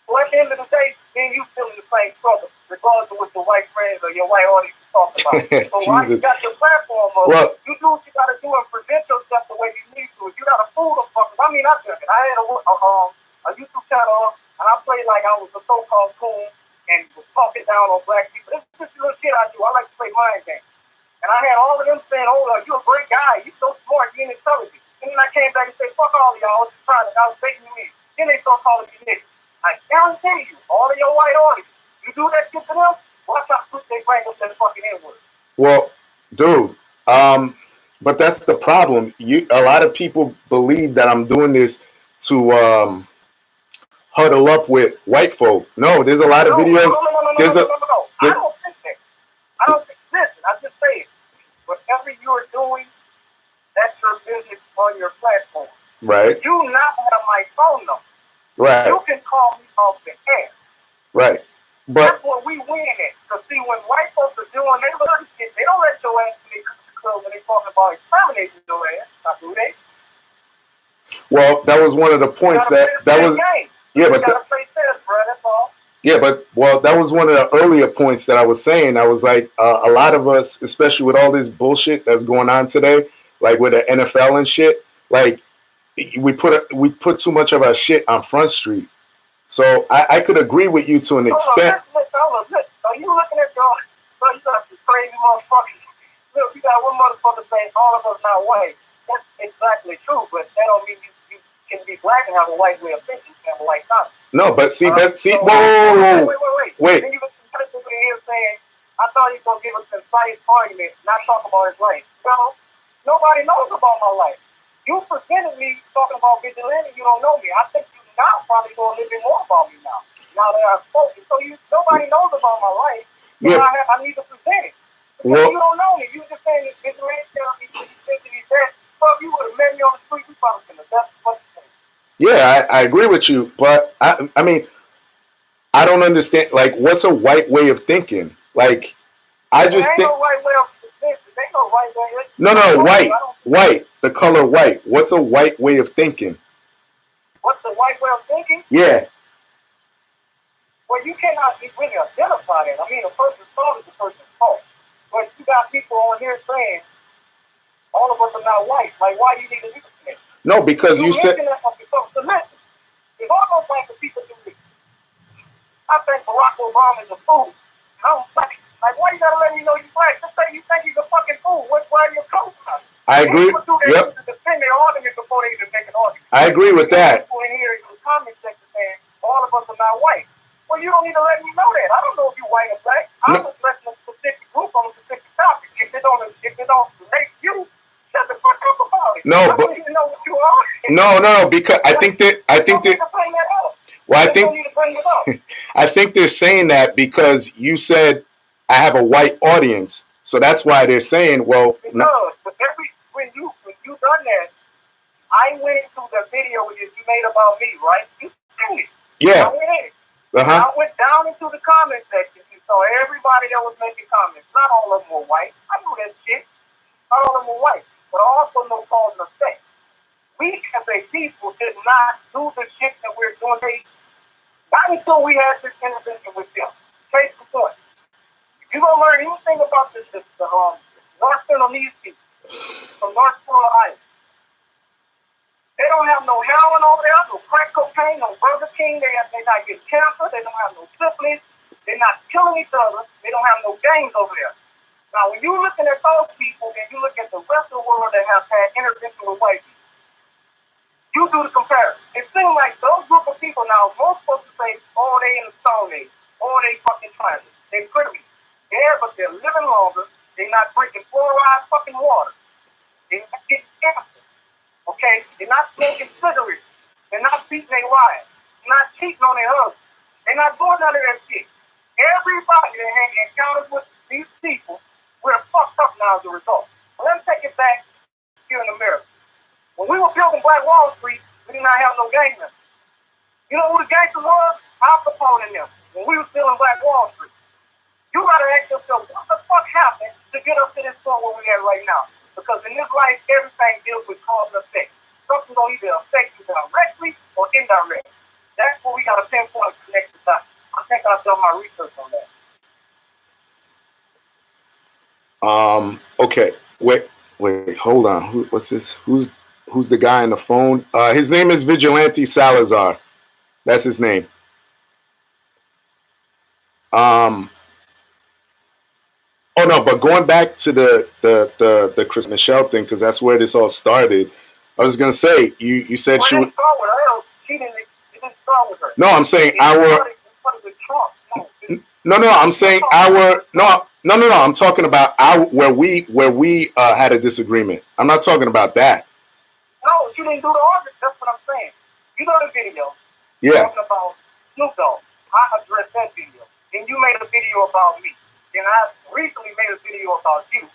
So at the end of the day, me and you still in the same trouble, regardless of what your white friends or your white audience talk about. So while you got your platform up, you do what you gotta do and present yourself the way you need to. If you gotta fool them fuckers, I mean, I did it. I had a YouTube channel and I played like I was a so-called coon and was talking down on black people. This is just little shit I do. I like to play mind games. And I had all of them saying, oh, you're a great guy. You're so smart. You're intelligent. And then I came back and said, fuck all of y'all. I was just trying to, I was begging you. Then they start calling you niggas. I guarantee you, all of your white audience, you do that shit to them, watch how quick they bring up that fucking N-word. Well, dude, but that's the problem. A lot of people believe that I'm doing this to huddle up with white folk. No, there's a lot of videos. No. I don't think that. I don't think, listen, I just say it. Whatever you're doing, that's your business on your platform. Right. But you not have my phone number. Right. You can call me off the air. Right. But that's what we win at. Because see, when white folks are doing their little shit, they don't let your ass in the club when they talking about exterminating your ass. Now, do they? well, that was one of the points that was game. yeah, You but gotta play fair, bro. That's all. yeah, but well, that was one of the earlier points that I was saying. I was like, a lot of us, especially with all this bullshit that's going on today, like with the NFL and shit, like we put too much of our shit on Front Street. So I could agree with you to an extent. Hold on. Are you looking at your? So you got some crazy motherfuckers. Look, you got one motherfucker saying all of us not white. That's exactly true, but that don't mean you can be black and have a white way of thinking. You can have a white thought. No, but see, So, whoa. Wait. Then you listen to this over here saying, I thought he was going to give us a concise argument, not talk about his life. No, nobody knows about my life. You presented me talking about Vigilante, you don't know me. I think you now probably know a little bit more about me now that I've spoken. So nobody knows about my life, so yeah. I need to present it. Because you don't know me. You just saying this Vigilante telling me you think that he's dead. So if you would have met me on the street, we probably could have done what you think. Yeah, I agree with you, but I mean, I don't understand. Like, what's a white way of thinking? Like, I just think. No right way of thinking. There ain't no right way. No, white. The color white. What's a white way of thinking? What's the white way of thinking? Yeah. Well, you cannot really identify that. I mean, a person's fault is a person's fault. But you got people on here saying all of us are not white. Like, why do you need to do that? No, because you said. So listen, if all those white people do this, I think Barack Obama is a fool. I'm black. Like, why you gotta let me know you're black? Just say you think he's a fucking fool. Why are you a co-sign? I agree. Yep. To defend their argument before they even make an argument. I agree with that. People in here in the comment section saying all of us are not white. Well, you don't need to let me know that. I don't know if you're white or black. I'm just letting a specific group on a specific topic. If it don't relate to you, shut the fuck up about it. No, but I don't even know what you are. No, because I think that well, I think they're saying that because you said I have a white audience, so that's why they're saying, well, but when you done that, I went into the video you made about me, right? You seen it. Yeah. I went in. I went down into the comment section and saw everybody that was making comments. Not all of them were white. I knew that shit. Not all of them were white, but I also know cause and effect. We as a people did not do the shit that we're doing. Not until we had this intervention with them. Case in point. If you're going to learn anything about the North Sudanese people from North Carolina Island, they don't have no heroin over there, no crack cocaine, no Burger King. They not getting cancer. They don't have no syphilis. They're not killing each other. They don't have no gangs over there. Now, when you're looking at those people and you look at the rest of the world that have had intervention with white people, you do the comparison. It seems like those group of people now, most folks say, oh, they in the Stone Age. Oh, they fucking trying. They're pretty. Yeah, but they're living longer. They're not drinking fluoride fucking water. They're not getting cancer. Okay? They're not smoking cigarettes. They're not beating their wives. They're not cheating on their husbands. They're not doing none of that shit. Everybody that had encounters with these people, we're fucked up now as a result. But let me take it back here in America. When we were building Black Wall Street, we did not have no gang members. You know who the gangsters was? Al Capone and them. When we were still in Black Wall Street. You gotta ask yourself, what the fuck happened to get us to this point where we're at right now? Because in this life, everything deals with cause and effect. Something gonna either affect you directly or indirectly. That's what we gotta pinpoint and connect the dots. I think I've done my research on that. Okay. Wait, hold on. What's this? Who's the guy on the phone? His name is Vigilante Salazar. That's his name. Oh no, but going back to the Chris Michelle thing, because that's where this all started. I was gonna say you said she would. She didn't start with her. No, I'm saying our. No, I'm saying our. No. I'm talking about our where we had a disagreement. I'm not talking about that. No, you didn't do the argument. That's what I'm saying. You done a video. Yeah. Talking about Snoop Dogg. I addressed that video. Then you made a video about me. Then I recently made a video about you.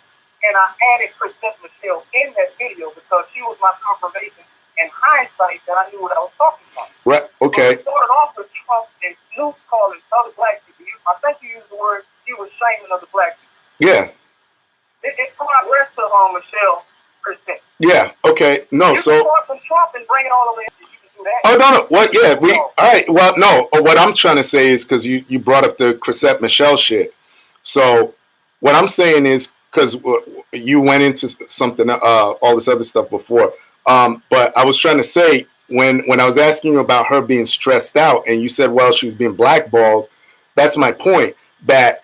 And I added Chris Michelle in that video because she was my confirmation in hindsight that I knew what I was talking about. Right. Okay. So it started off with Trump and Snoop calling other black people. You I think you used the word, he was shaming of the black people. Yeah. It's progress to Michelle Christine. Yeah. Okay. No. You So. can start from Trump and bring it all the way. You can do that. Oh no. What? Yeah. We. All right. Well, no. What I'm trying to say is because you brought up the Chrisette Michelle shit. So what I'm saying is because you went into something, all this other stuff before. But I was trying to say when I was asking you about her being stressed out, and you said, well, she's being blackballed. That's my point. That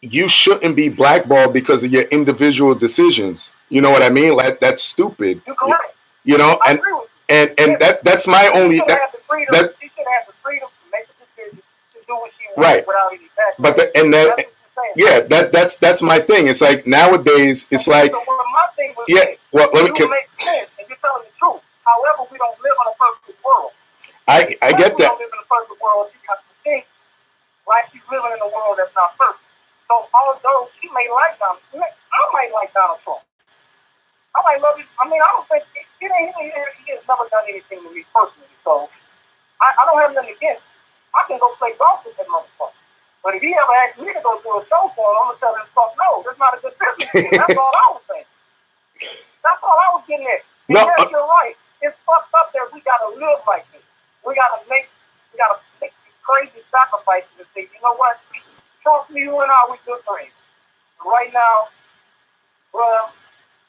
you shouldn't be blackballed because of your individual decisions. You know what I mean? Like that's stupid. You're correct. You know, I agree with you. and that's my only. She should have the freedom. She should have the freedom to make a decision to do what she wants right. without any backlash. But that's my thing. It's like nowadays, it's like so my thing was yeah. Well, let me. You make sense, and you're telling the truth. However, we don't live in a perfect world. I get that. We don't live in a perfect world. She has to think like she's living in a world that's not perfect. So although she may like Donald Trump, I might like Donald Trump. I might love it. I mean, I don't think he has never done anything to me personally. So I don't have nothing against him. I can go play golf with that motherfucker. But if he ever asked me to go do a show for him, I'm gonna tell him, "Fuck no, that's not a good business." That's all I was saying. That's all I was getting at. And no, yes, you're right. It's fucked up that we gotta live like this. We gotta make these crazy sacrifices and say, you know what? Trust me, you and I, we good friends. Right now, well,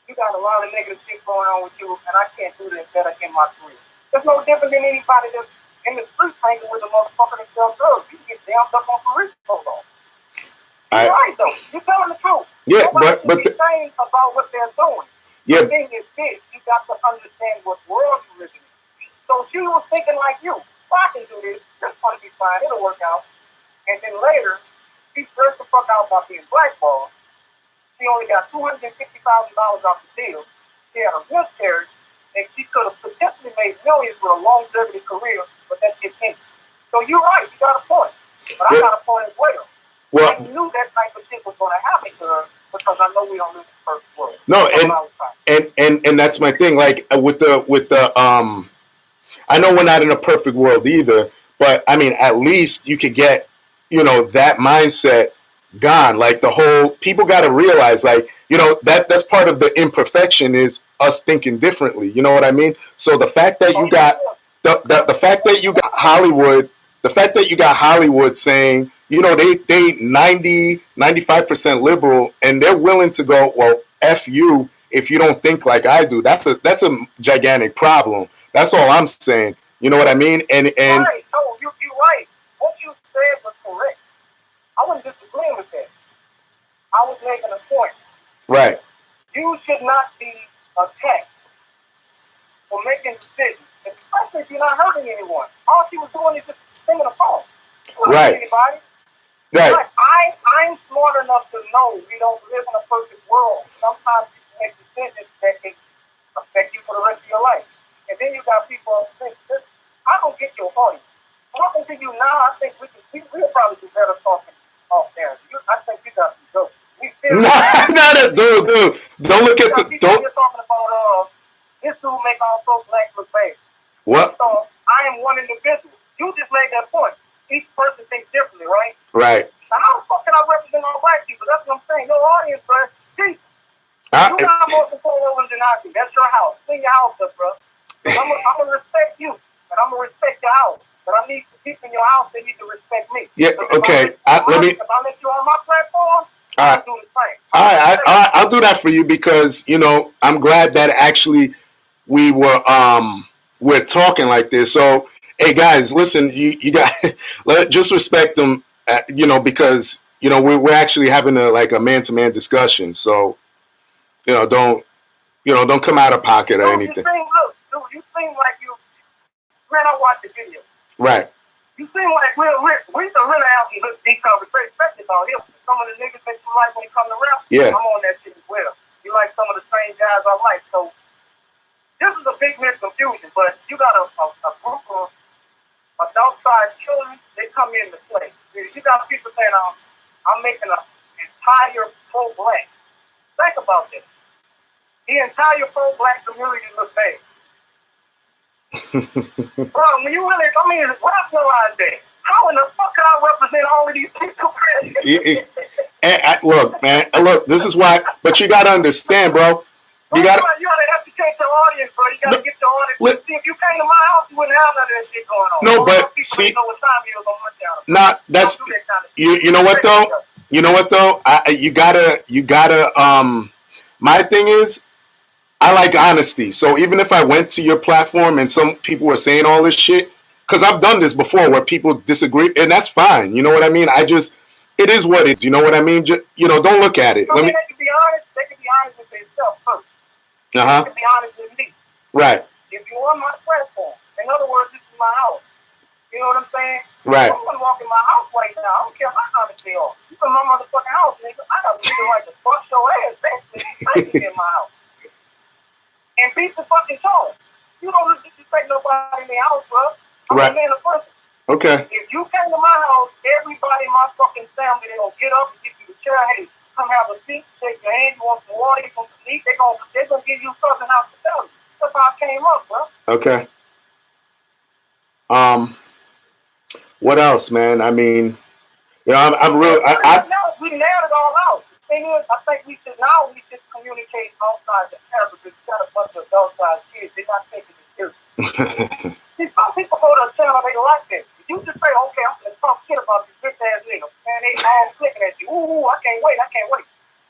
you got a lot of negative shit going on with you, and I can't do this better in my career. There's no different than anybody that's in the street hanging with a motherfucker that sells drugs. You get damned up on career so long. You're right, though. You're telling the truth. Yeah, Nobody can be saying about what they're doing. Yeah. The thing is this, you got to understand what world you live in. So she was thinking like you. Well, I can do this. This is going to be fine. It'll work out. And then later, she stressed the fuck out about being blackballed. She only got $250,000 off the deal. She had a miscarriage, and she could have potentially made millions with a longevity career, but that shit came. So you're right, you got a point. But I got a point as well. I knew that type of shit was going to happen to her because I know we don't live in the first world. No, and that's my thing. Like with the I know we're not in a perfect world either, but I mean, at least you could get, that mindset gone. Like the whole people got to realize, like, that's part of the imperfection is us thinking differently. You know what I mean? So the fact that you got the fact that you got Hollywood saying, they 95% liberal, and they're willing to go, well, F you if you don't think like I do. That's a gigantic problem. That's all I'm saying. You know what I mean? And right. No, you're right. What you said was correct. I wasn't disagreeing with that. I was making a point. Right. You should not be attacked for making decisions, especially if you're not hurting anyone. All she was doing is just singing a song. Right. Anybody. Right. But I'm smart enough to know we don't live in a perfect world. Sometimes you can make decisions that can affect you for the rest of your life. And then you got people who think, I don't get your point. Talking to you now, I think we'll probably do better talking off there. I think you got some jokes. Dude. Don't look at the. Don't. You're talking about this dude make all folks black look bad. What? So I am one individual. You just made that point. Each person thinks differently, right? Right. Now, how the fuck can I represent all black people? That's what I'm saying. Your audience, bro, Jesus. You got more control over than I do. That's your house. Clean your house up, bro. I'm going to respect you, and I'm going to respect your house. But I need to keep in your house, they need to respect me. Yeah, okay. If I let you on my platform, I'll do the same. All right, I'll do that for you because, I'm glad that actually we're talking like this. So, hey, guys, listen, you got just respect them, because, we're actually having a man-to-man discussion. So, don't come out of pocket or anything. You seem like you, man, I watched the video. Right. You seem like we can really have these conversations, especially about him. Some of the niggas that you like when you come to rap, yeah. I'm on that shit as well. You like some of the same guys I like. So this is a big misconfusion, but you got a group of adult-sized children, they come in to play. You got people saying, I'm making an entire pro-black. Think about this. The entire pro-black community looks bad. Bro, when you really, rationalize that. How in the fuck can I represent represent all of these people. Look, man, look, this is why, but you got to understand, bro. You got to have to change your audience, bro. You got to get your audience. See, if you came to my house, you wouldn't have none of that shit going on. No, but see, know what time it is on my channel. Not that's that kind of you know what though? You know what though? You gotta my thing is I like honesty. So even if I went to your platform and some people were saying all this shit, because I've done this before where people disagree, and that's fine. You know what I mean? It is what it is. You know what I mean? Just, don't look at it. So they can be honest. They can be honest with themselves first. They can be honest with me. Right. If you're on my platform, in other words, this is my house. You know what I'm saying? Right. I'm gonna walk in my house right now. I don't care how honest they are. You in my motherfucking house, nigga. I got legal right to fuck your ass back in my house. And beat the fucking tone. You don't disrespect nobody in the house, bro. I'm a man of person. Okay. If you came to my house, everybody in my fucking family, they gonna get up and give you a chair. Hey, come have a seat, shake your hand, you want some water, you want some meat, they're gonna give you something hospitality. That's how I came up, bro. Okay. What else, man? I mean, I'm real. We nailed it all out. The thing is, I think we should communicate outside the camera because we got a bunch of adult-sized kids. They're not taking it seriously. See, some people go to a channel, they like that. If you just say, okay, I'm going to talk shit about this bitch-ass nigga, and they all clicking at you. Ooh, I can't wait.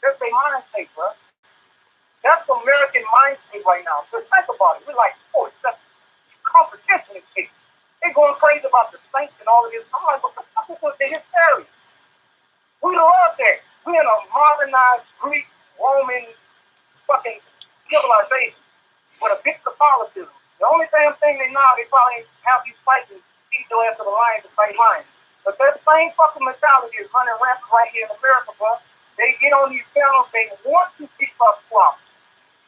That's their mind state, bro. That's American mind state right now. Just think about it. We're like sports. That's competition and shit. They're going crazy about the Saints and all of this. I'm like, what the fuck is this hysteria? We love that. We're in a modernized Greek, Roman fucking civilization with a bit of Catholicism. The only damn thing they know, they probably have you fighting, feed your ass to the lions to fight lions. But that same fucking mentality is running rampant right here in America, bro. They get on these channels, they want to keep us flopping.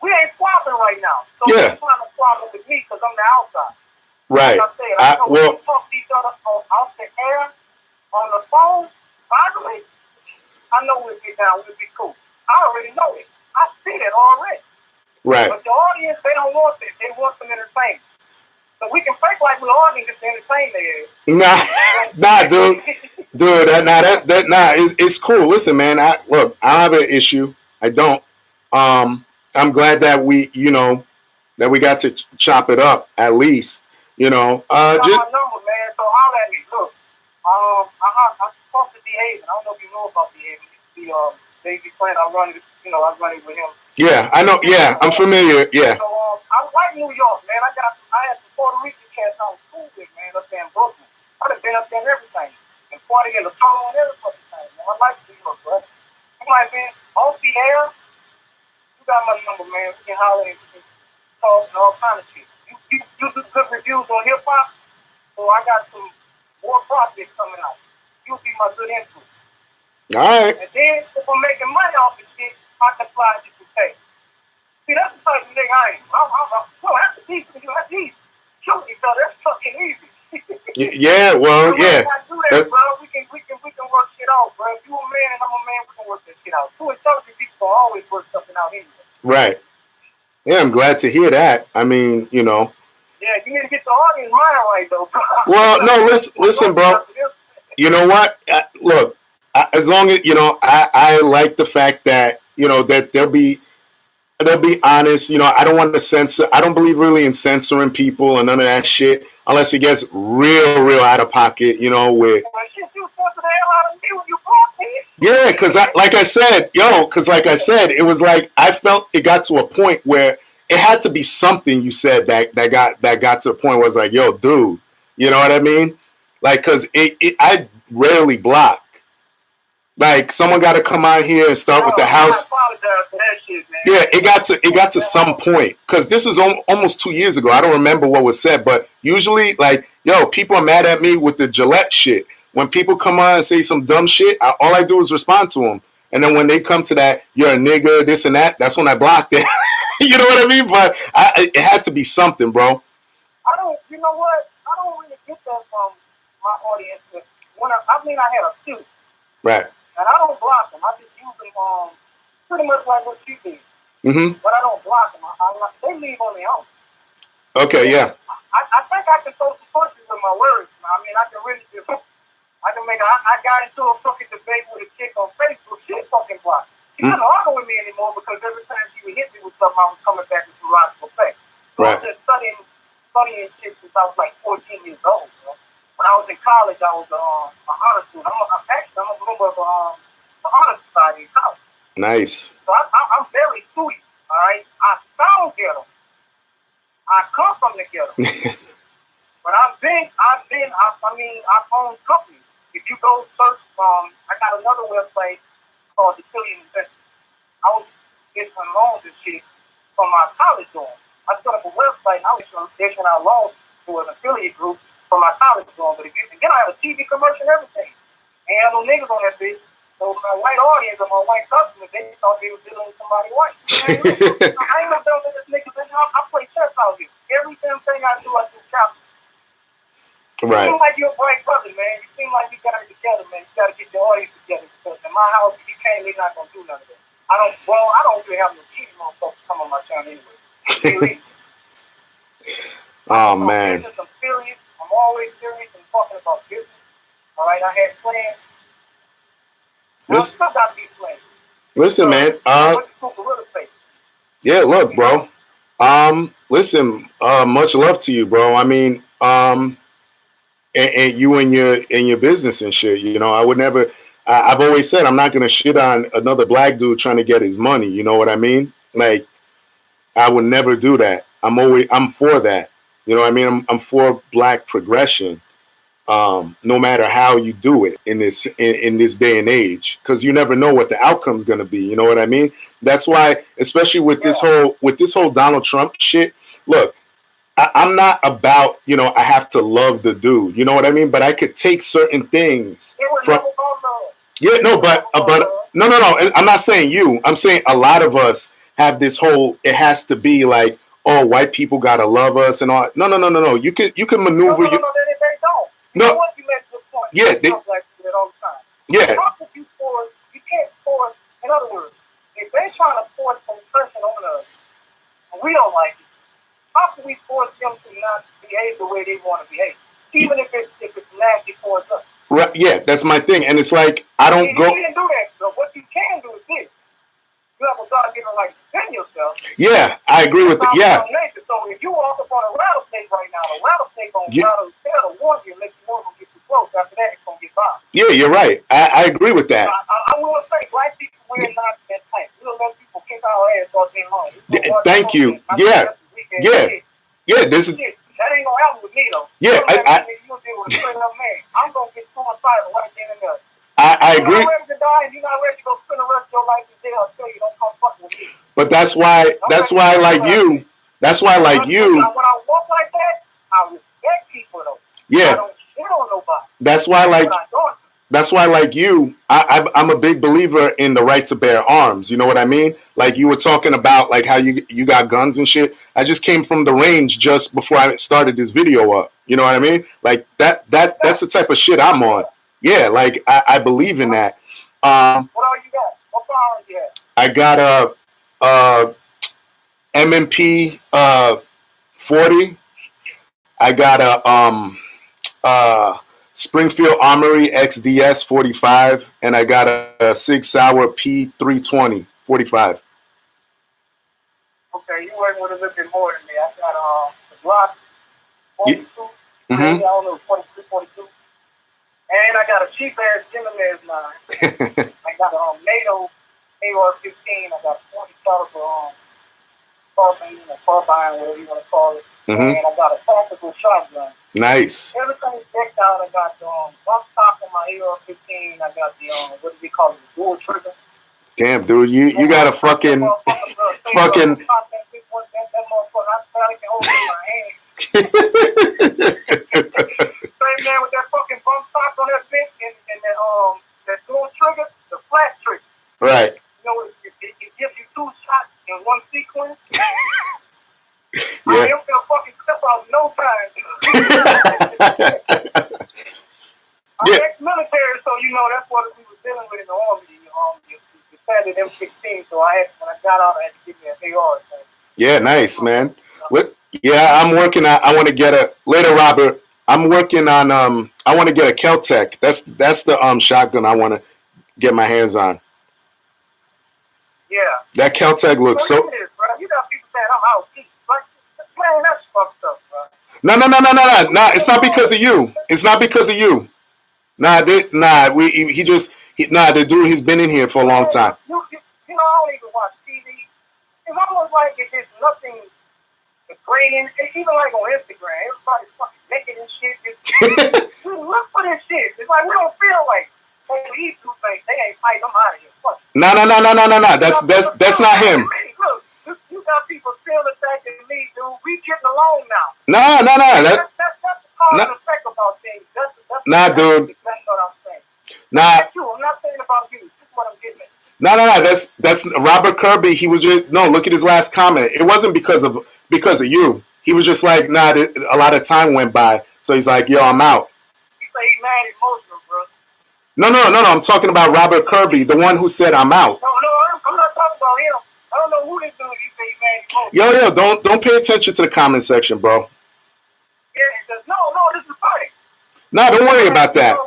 We ain't flopping right now. So they're trying to flop with me because I'm the outside. Right. Like I said, we talk to each other off the air, on the phone, privately. I know we'll get down, we'll be cool. I already know it. I see that already. Right. But the audience, they don't want this. They want some entertainment. So we can fake like we're audience to entertain their Nah, dude. It's cool. Listen, man, I don't have an issue. I don't. I'm glad that we got to chop it up at least. You got my number, man. So holler at me. Look, I'm supposed to be Hive. I don't know if you know about the Hive. The baby friend, I run it with him. Yeah, I know. Yeah, I'm familiar. Yeah. So I like New York, man. I had some Puerto Rican cats on school with, man, up there in Brooklyn. I'd have been up there and everything. And party in the tunnel and every fucking thing, man. I like New York, bro. I'm like, man, off the air, you got my number, man. We can holler and talk and all kind of shit. You do good reviews on hip hop, so I got some more projects coming out. You'll be my good influence. All right. And then if I'm making money off this shit, I can fly you to pay. See, that's the type of nigga I am. That's the piece of you. That's easy. Shoot each other. That's fucking easy. Yeah, well, yeah. Do that, bro. We can work shit out, bro. If you a man and I'm a man, we can work this shit out. Two intelligent people always work something out anyway. Right. Yeah, I'm glad to hear that. I mean, Yeah, you need to get the audience mind right, though, bro. Well, no, listen, bro. You know what? Look, as long as I like the fact that that they'll be honest. I don't want to censor. I don't believe really in censoring people and none of that shit unless it gets real out of pocket. Yeah, because like I said, it was like I felt it got to a point where it had to be something you said that got to a point where it's like, yo, dude, you know what I mean? Like, because I rarely block. Like, someone got to come out here and start with the house. I apologize for that shit, man. Yeah, it got to some point, because this is almost 2 years ago. I don't remember what was said, but usually, like, yo, people are mad at me with the Gillette shit. When people come on and say some dumb shit, all I do is respond to them. And then when they come to that, you're a nigga, this and that, that's when I blocked it. You know what I mean? But it had to be something, bro. You know what? I don't really get that from my audience. I had a few. Right. And I don't block them. I just use them pretty much like what you did. Mm-hmm. But I don't block them. They leave on their own. I think I can throw some punches with my words. I mean, I can nigga, I got into a fucking debate with a chick on Facebook. She fucking blocked. She couldn't argue with me anymore because every time she would hit me with something, I was coming back with some logical facts. So I was just studying shit since I was like 14 years old. Bro. When I was in college, I was an honor student. I'm a member of the honor society in college. Nice. So I'm very studious. All right, I sound ghetto. I come from the ghetto. But I've owned companies. If you go search I got another website called the Trillion Investment. I was getting some loans and shit from my college dorm. I set up a website and I was issuing out loans to an affiliate group from my college dorm. But again, I have a TV commercial and everything. And I have no niggas on that bitch. So my white audience and my white customers, they thought they were dealing with somebody white. I ain't no dumb ass niggas. I play chess out here. Every damn thing I do chess. Right. You seem like you're a bright brother, man. You seem like you got it together, man. You got to get your audience together. Because in my house, if you can't, they're not going to do none of that. I don't really have no cheating on folks come on my channel anyway. Oh, man. I'm serious. I'm always serious and talking about business. All right, I had plans. I still got these plans. Listen, man. Yeah, look, bro. Listen, much love to you, bro. I mean, and you and your business and shit. You know, I would never. I've always said I'm not gonna shit on another black dude trying to get his money. You know what I mean? Like, I would never do that. I'm for that. You know what I mean? I'm for black progression. No matter how you do it in this day and age, because you never know what the outcome's gonna be. You know what I mean? That's why, especially with this whole Donald Trump shit. Look. I'm not about, I have to love the dude. You know what I mean? But I could take certain things from. Yeah, no, but no. I'm not saying you. I'm saying a lot of us have this whole. It has to be like, oh, white people gotta love us and all. No. You can maneuver. No, they don't. No. Yeah. Yeah. You can't force. In other words, if they're trying to force some person on us, and we don't like it. How can we force them to not behave the way they want to behave, even if it's nasty towards us? Right? Yeah, that's my thing, and it's like I don't go. You can't do that. So what you can do is this: you have a God-given right to defend yourself. Yeah, I agree with that. Yeah. So if you walk up on a rattlesnake right now, the rattlesnake gonna rattle the tail to warn you, and make you want to get too close. After that, it's gonna get by. Yeah, you're right. I agree with that. I will say, black people, we're not that type. We'll let people kick our ass all day long. Thank you. Yeah. Yeah, this is. That ain't gonna happen with me though. Yeah, you'll deal with a straight up man. I'm gonna get suicidal right then and there. I agree. You're not ready to die, and you're not ready to go spend the rest of your life in jail. I'll tell you, don't come fuck with me. But that's why, like you. When I walk like that, I respect people though. Yeah. I don't shit on nobody. That's why, like you, I'm a big believer in the right to bear arms. You know what I mean? Like you were talking about, like how you got guns and shit. I just came from the range just before I started this video up. You know what I mean? Like that's the type of shit I'm on. Yeah, like I believe in that. What all you got? What power you have? I got a MMP 40. I got a Springfield Armory XDS 45, and I got a Sig Sauer P320 45. Okay, you working with a little bit more than me. I got the Glock 42. Mm-hmm. I don't know, 43, 42. And I got a cheap ass Gemini 9. I got a NATO AR-15. I got 40 caliber carbine, whatever you want to call it. Mm-hmm. And I got a tactical shotgun. Nice. Everything's decked out. I got the bump stock on my AR-15. I got the what do we call it, the dual trigger. Damn, dude, you got a fucking. That motherfucker, I can hold it in my hand. Same man with that fucking bump stock on that bitch and that dual trigger, the flat trigger. Right. You know, it gives you 2 shots in one sequence. Yeah. I am gonna fucking clip out no time. I'm ex-military, so you know that's what we were dealing with in the army. The standard M16. So when I got out, I had to give me an AR. So. Yeah, nice, man. Yeah, I'm working. I want to get later, Robert. I'm working on I want to get a Kel-Tec. That's the shotgun I want to get my hands on. Yeah. That Kel-Tec looks so. Look at this, bro. You got people saying I'm out east. Like, man, that's fucked up, bro. No. It's not because of you. It's not because of you. Nah, the dude, he's been in here for a long time. You know, I don't even watch TV. It's almost like there's nothing degrading. Even like on Instagram, everybody's fucking naked and shit. Look for this shit. It's like we don't feel like these two things. They ain't fighting. I'm out of here. Fuck. No. That's not him. Look, you got people still attacking me, dude. We getting along now. No. That's the cause and effect about things. Nah, dude. That's what I'm saying. Nah. I'm not saying about you. This is what I'm getting at. No. That's Robert Kirby. He was just look at his last comment. It wasn't because of you. He was just like, nah. A lot of time went by, so he's like, yo, I'm out. He say he's mad emotional, bro. No. I'm talking about Robert Kirby, the one who said I'm out. No, I'm not talking about him. I don't know who this dude is. He say he's mad emotional. Yo, don't pay attention to the comment section, bro. Yeah, he says, no, this is funny. No, don't worry about that.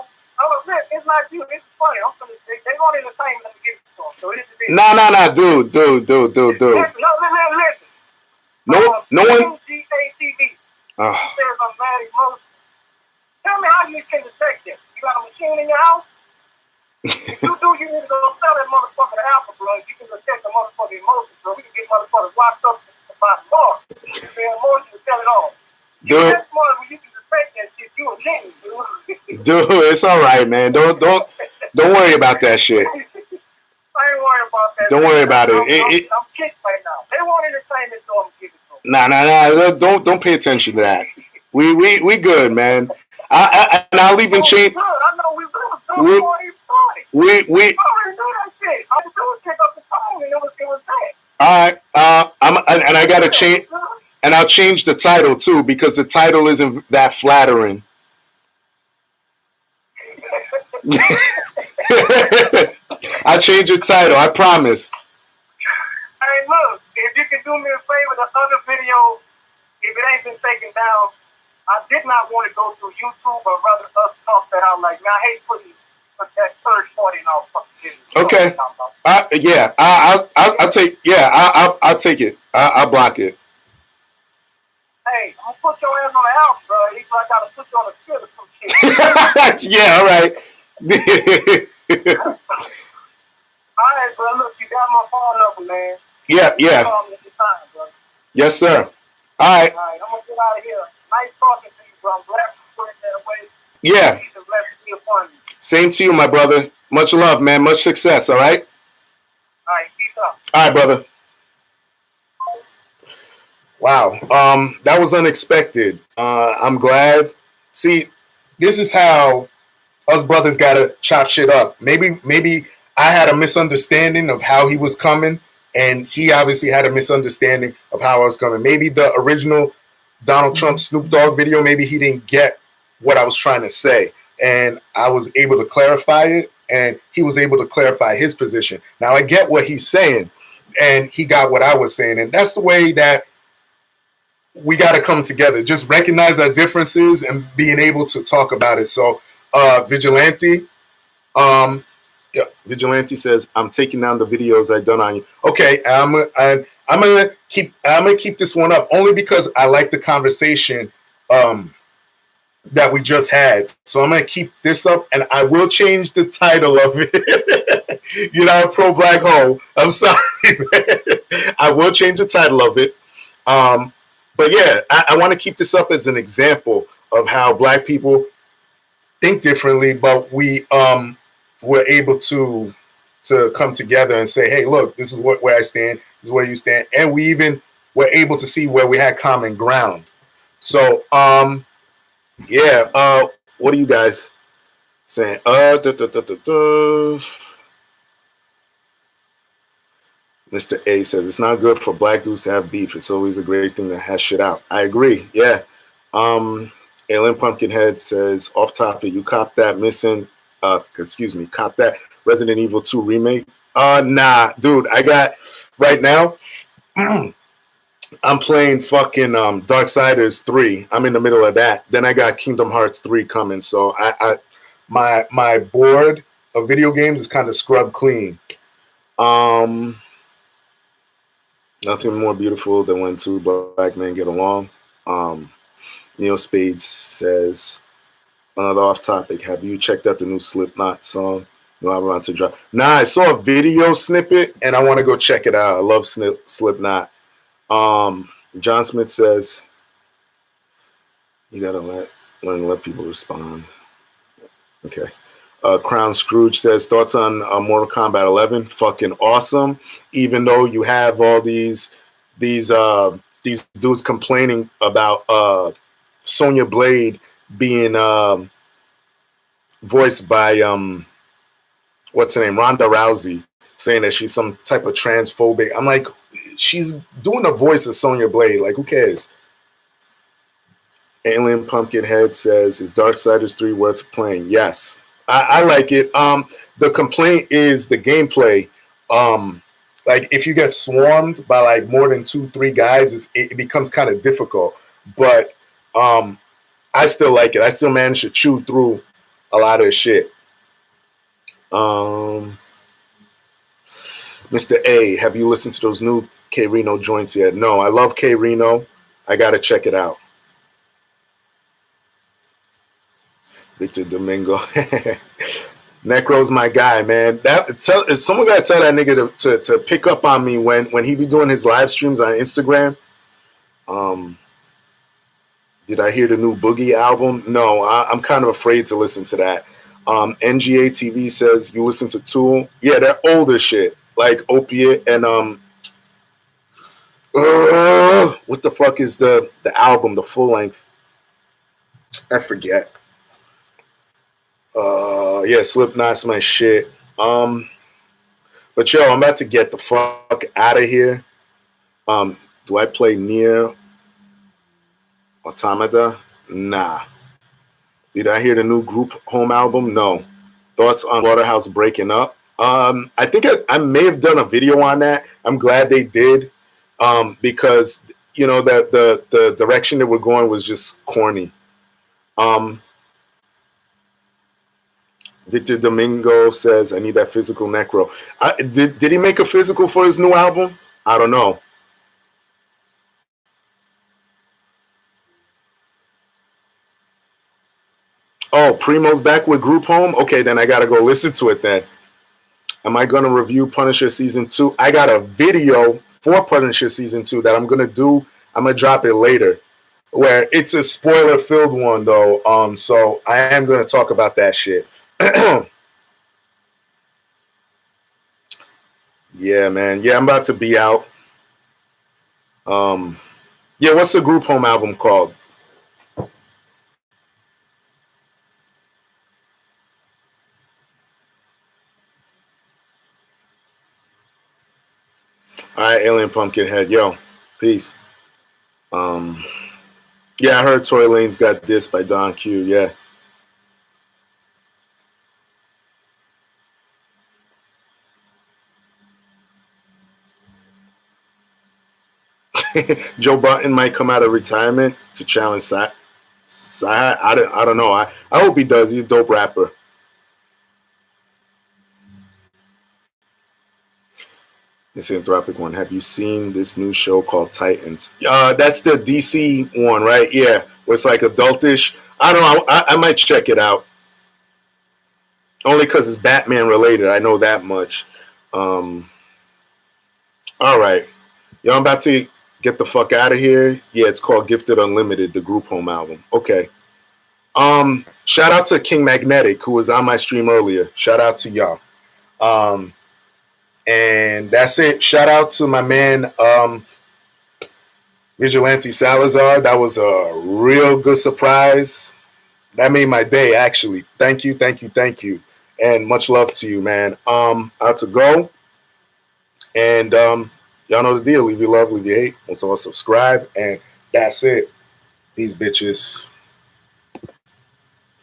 It's not you. It's funny. They want entertainment to give it to them. So it is a bit. No, dude. Listen. No one. GATV. He says I'm mad emotional. Tell me how you can detect this. You got a machine in your house? If you do, you need to go sell that motherfucker to Alpha Blood. You can detect the motherfucking emotions, bro. We can get motherfuckers locked up by the bar. Their emotions sell it all. Dude. That's smart when you can detect that shit. You a genius, dude. Dude, it's all right, man. Don't worry about that shit. I ain't worried about that. Don't worry about it. I'm kicked right now. They want entertainment, so I'm giving it to them. Nah. Don't pay attention to that. We good, man. And I'll even change. I know we good. We I already do that shit. I just do pick up the phone and it was that. all right. I gotta change, and I'll change the title too because the title isn't that flattering. I'll change your title. I promise. Hey, look, if you can do me a favor, the other video, if it ain't been taken down, I did not want to go through YouTube, but rather us talk that out. Like, man, I hate putting that third party in our fucking video. Okay. I'll take. Yeah, I'll take it. I'll block it. Hey, I'm gonna put your ass on the house, bro. He's like, I gotta put you on a skid or some shit. Yeah, all right. All right, bro. Look, you got my phone number, man. Yeah. Call me anytime, bro. Yes, sir. All right. All right, I'm gonna get out of here. Nice talking to you, bro. I'm glad you put it that way. Yeah. It's blessed to be upon you. Same to you, my brother. Much love, man. Much success. All right. All right, peace out. All right, brother. Wow. That was unexpected. I'm glad. See, this is how us brothers gotta chop shit up. Maybe I had a misunderstanding of how he was coming, and he obviously had a misunderstanding of how I was coming. Maybe the original Donald Trump Snoop Dogg video, maybe he didn't get what I was trying to say, and I was able to clarify it, and he was able to clarify his position. Now I get what he's saying, and he got what I was saying, and that's the way that we got to come together. Just recognize our differences and being able to talk about it. So, Vigilante, Vigilante says, "I'm taking down the videos I've done on you." Okay, I'm gonna keep this one up only because I like the conversation that we just had. So I'm gonna keep this up, and I will change the title of it. You're not a pro black hole. I'm sorry, man. I will change the title of it. But yeah, I want to keep this up as an example of how black people think differently, but we were able to come together and say, hey, look, this is where I stand, this is where you stand, and we even were able to see where we had common ground. So yeah, what are you guys saying? Mr. A says, it's not good for black dudes to have beef. It's always a great thing to hash shit out. I agree. Yeah. Alien Pumpkinhead says, off topic, you cop that cop that Resident Evil 2 remake? Nah, dude, I got right now. I'm playing fucking Darksiders 3. I'm in the middle of that. Then I got Kingdom Hearts 3 coming. So my board of video games is kind of scrubbed clean. Nothing more beautiful than when two black men get along. Neil Spades says, another off topic. Have you checked out the new Slipknot song? No, I'm about to drop. Nah, I saw a video snippet and I want to go check it out. I love Slipknot. John Smith says, you gotta learn to let people respond. Okay. Crown Scrooge says, thoughts on Mortal Kombat 11? Fucking awesome. Even though you have all these dudes complaining about Sonya Blade being voiced by what's her name, Ronda Rousey, saying that she's some type of transphobic. I'm like, she's doing the voice of Sonya Blade. Like, who cares? Alien Pumpkinhead says, is Darksiders 3 worth playing? Yes. I like it. The complaint is the gameplay. Like, if you get swarmed by like more than 2-3 guys, it becomes kind of difficult. But I still like it. I still manage to chew through a lot of shit. Mr. A, have you listened to those new K Reno joints yet? No, I love K Reno. I gotta check it out. Victor Domingo. Necro's my guy, man. Someone gotta tell that nigga to pick up on me when he be doing his live streams on Instagram. Did I hear the new Boogie album? No, I'm kind of afraid to listen to that. NGA TV says, you listen to Tool? Yeah, that older shit, like Opiate and what the fuck is the album, the full length? I forget. Yeah, Slipknot's my shit. But yo, I'm about to get the fuck out of here. Do I play Nier Automata? Nah. Did I hear the new Group Home album? No. Thoughts on Waterhouse breaking up? I think I may have done a video on that. I'm glad they did, because you know that the direction that we're going was just corny. Victor Domingo says, I need that physical Necro. Did he make a physical for his new album? I don't know. Oh, Primo's back with Group Home? Okay, then I gotta go listen to it then. Am I gonna review Punisher Season 2? I got a video for Punisher Season 2 that I'm gonna do. I'm gonna drop it later, where it's a spoiler-filled one though. So I am gonna talk about that shit. Yeah, man. Yeah, I'm about to be out. Yeah, what's the Group Home album called? All right, Alien Pumpkinhead. Yo, peace. Yeah, I heard Tory Lanez got dissed by Don Q. Yeah. Joe Button might come out of retirement to challenge Sai. I don't know. I hope he does. He's a dope rapper. This Anthropic one. Have you seen this new show called Titans? That's the DC one, right? Yeah, where it's like adultish. I don't know. I might check it out. Only because it's Batman related. I know that much. All right. Yo, I'm about to get the fuck out of here. Yeah, it's called Gifted Unlimited, the Group Home album. Okay. Shout out to King Magnetic, who was on my stream earlier. Shout out to y'all. And that's it. Shout out to my man, Vigilante Salazar. That was a real good surprise. That made my day, actually. Thank you, thank you, thank you. And much love to you, man. Out to go. And y'all know the deal. Leave your love, leave your hate. Also subscribe. And that's it. These bitches.